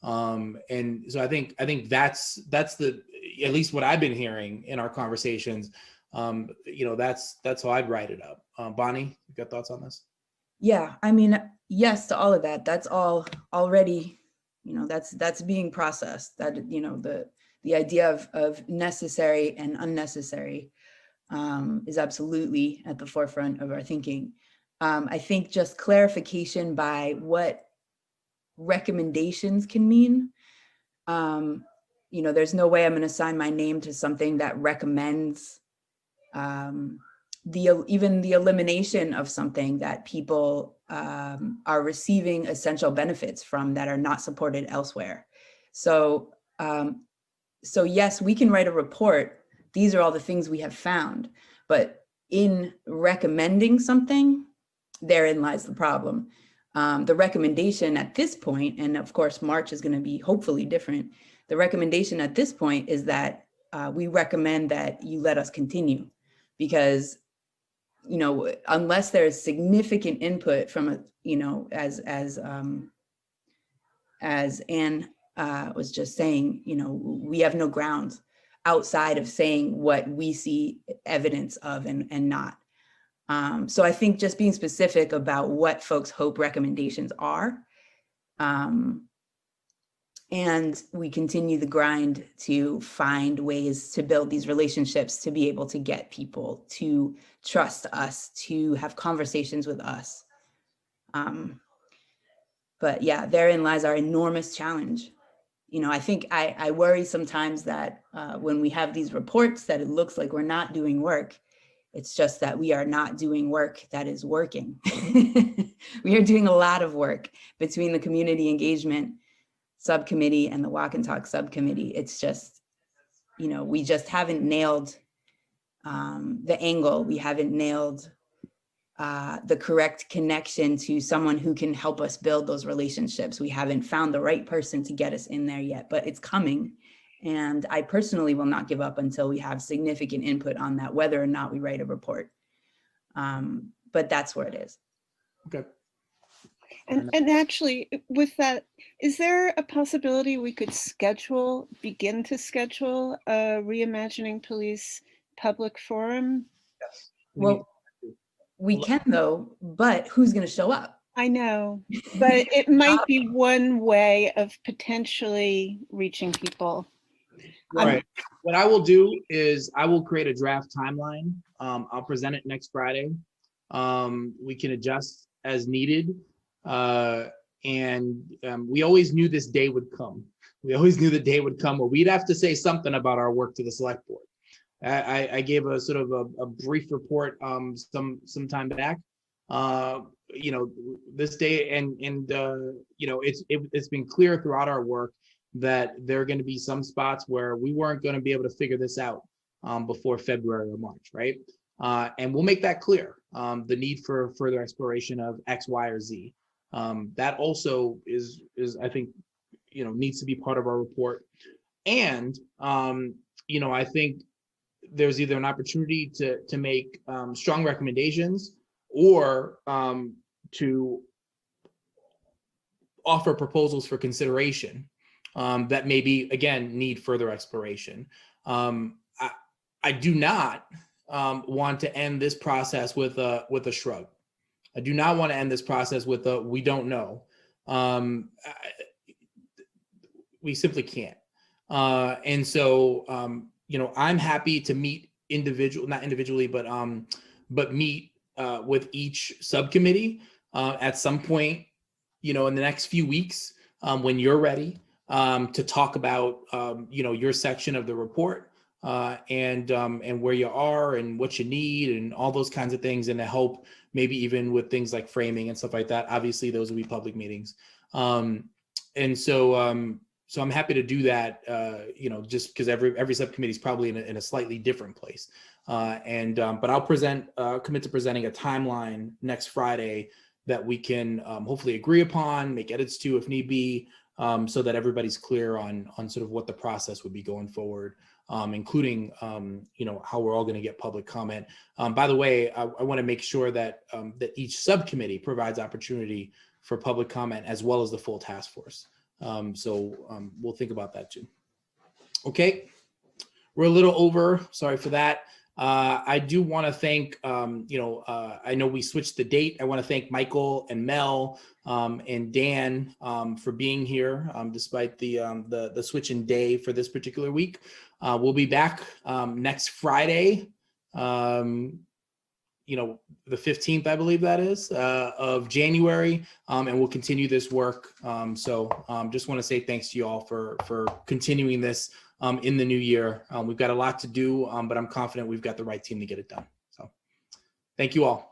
And so I think that's the, at least what I've been hearing in our conversations. That's how I'd write it up. Bonnie, you got thoughts on this? Yeah, I mean, yes to all of that. That's all already, that's being processed. That, the idea of necessary and unnecessary is absolutely at the forefront of our thinking. I think just clarification by what recommendations can mean. There's no way I'm going to sign my name to something that recommends even the elimination of something that people are receiving essential benefits from that are not supported elsewhere. So yes, we can write a report. These are all the things we have found, but in recommending something, therein lies the problem. The recommendation at this point, and of course, March is going to be hopefully different. The recommendation at this point is that we recommend that you let us continue, because, unless there's significant input from as Anne was just saying, we have no grounds outside of saying what we see evidence of and not. So I think just being specific about what folks hope recommendations are, and we continue the grind to find ways to build these relationships, to be able to get people to trust us, to have conversations with us. But yeah, therein lies our enormous challenge. I think I worry sometimes that when we have these reports that it looks like we're not doing work. It's just that we are not doing work that is working. We are doing a lot of work between the community engagement subcommittee and the walk and talk subcommittee. It's just, we just haven't nailed the angle. We haven't nailed the correct connection to someone who can help us build those relationships. We haven't found the right person to get us in there yet, but it's coming. And I personally will not give up until we have significant input on that, whether or not we write a report. But that's where it is. Okay. And actually, with that, is there a possibility we could begin to schedule a Reimagining Police public forum? Yes. Well, we can though, but who's going to show up? I know, but it might be one way of potentially reaching people. All right. What I will do is I will create a draft timeline. I'll present it next Friday. We can adjust as needed. We always knew this day would come. We always knew the day would come where we'd have to say something about our work to the select board. I gave a sort of a brief report some time back. This day and it's been clear throughout our work that there are going to be some spots where we weren't going to be able to figure this out before February or March, right? And we'll make that clear, the need for further exploration of X, Y, or Z. That also is I think, needs to be part of our report. And, I think there's either an opportunity to make strong recommendations or to offer proposals for consideration that maybe, again, need further exploration. I do not want to end this process with a shrug. I do not want to end this process with a "we don't know." We simply can't. And so, I'm happy to meet not individually, but meet with each subcommittee at some point, in the next few weeks when you're ready to talk about, your section of the report and where you are and what you need and all those kinds of things, and to help maybe even with things like framing and stuff like that. Obviously, those will be public meetings. And so, so I'm happy to do that, just because every subcommittee is probably in a slightly different place. But I'll commit to presenting a timeline next Friday that we can hopefully agree upon, make edits to if need be, so that everybody's clear on sort of what the process would be going forward, including, how we're all going to get public comment. By the way, I want to make sure that that each subcommittee provides opportunity for public comment as well as the full task force. So we'll think about that too. Okay, we're a little over, sorry for that. I do want to thank, I know we switched the date. I want to thank Michael and Mel and Dan for being here despite the switch in day for this particular week. We'll be back next Friday, the 15th, I believe that is, of January, and we'll continue this work. So just want to say thanks to you all for continuing this in the new year. We've got a lot to do, but I'm confident we've got the right team to get it done. So thank you all.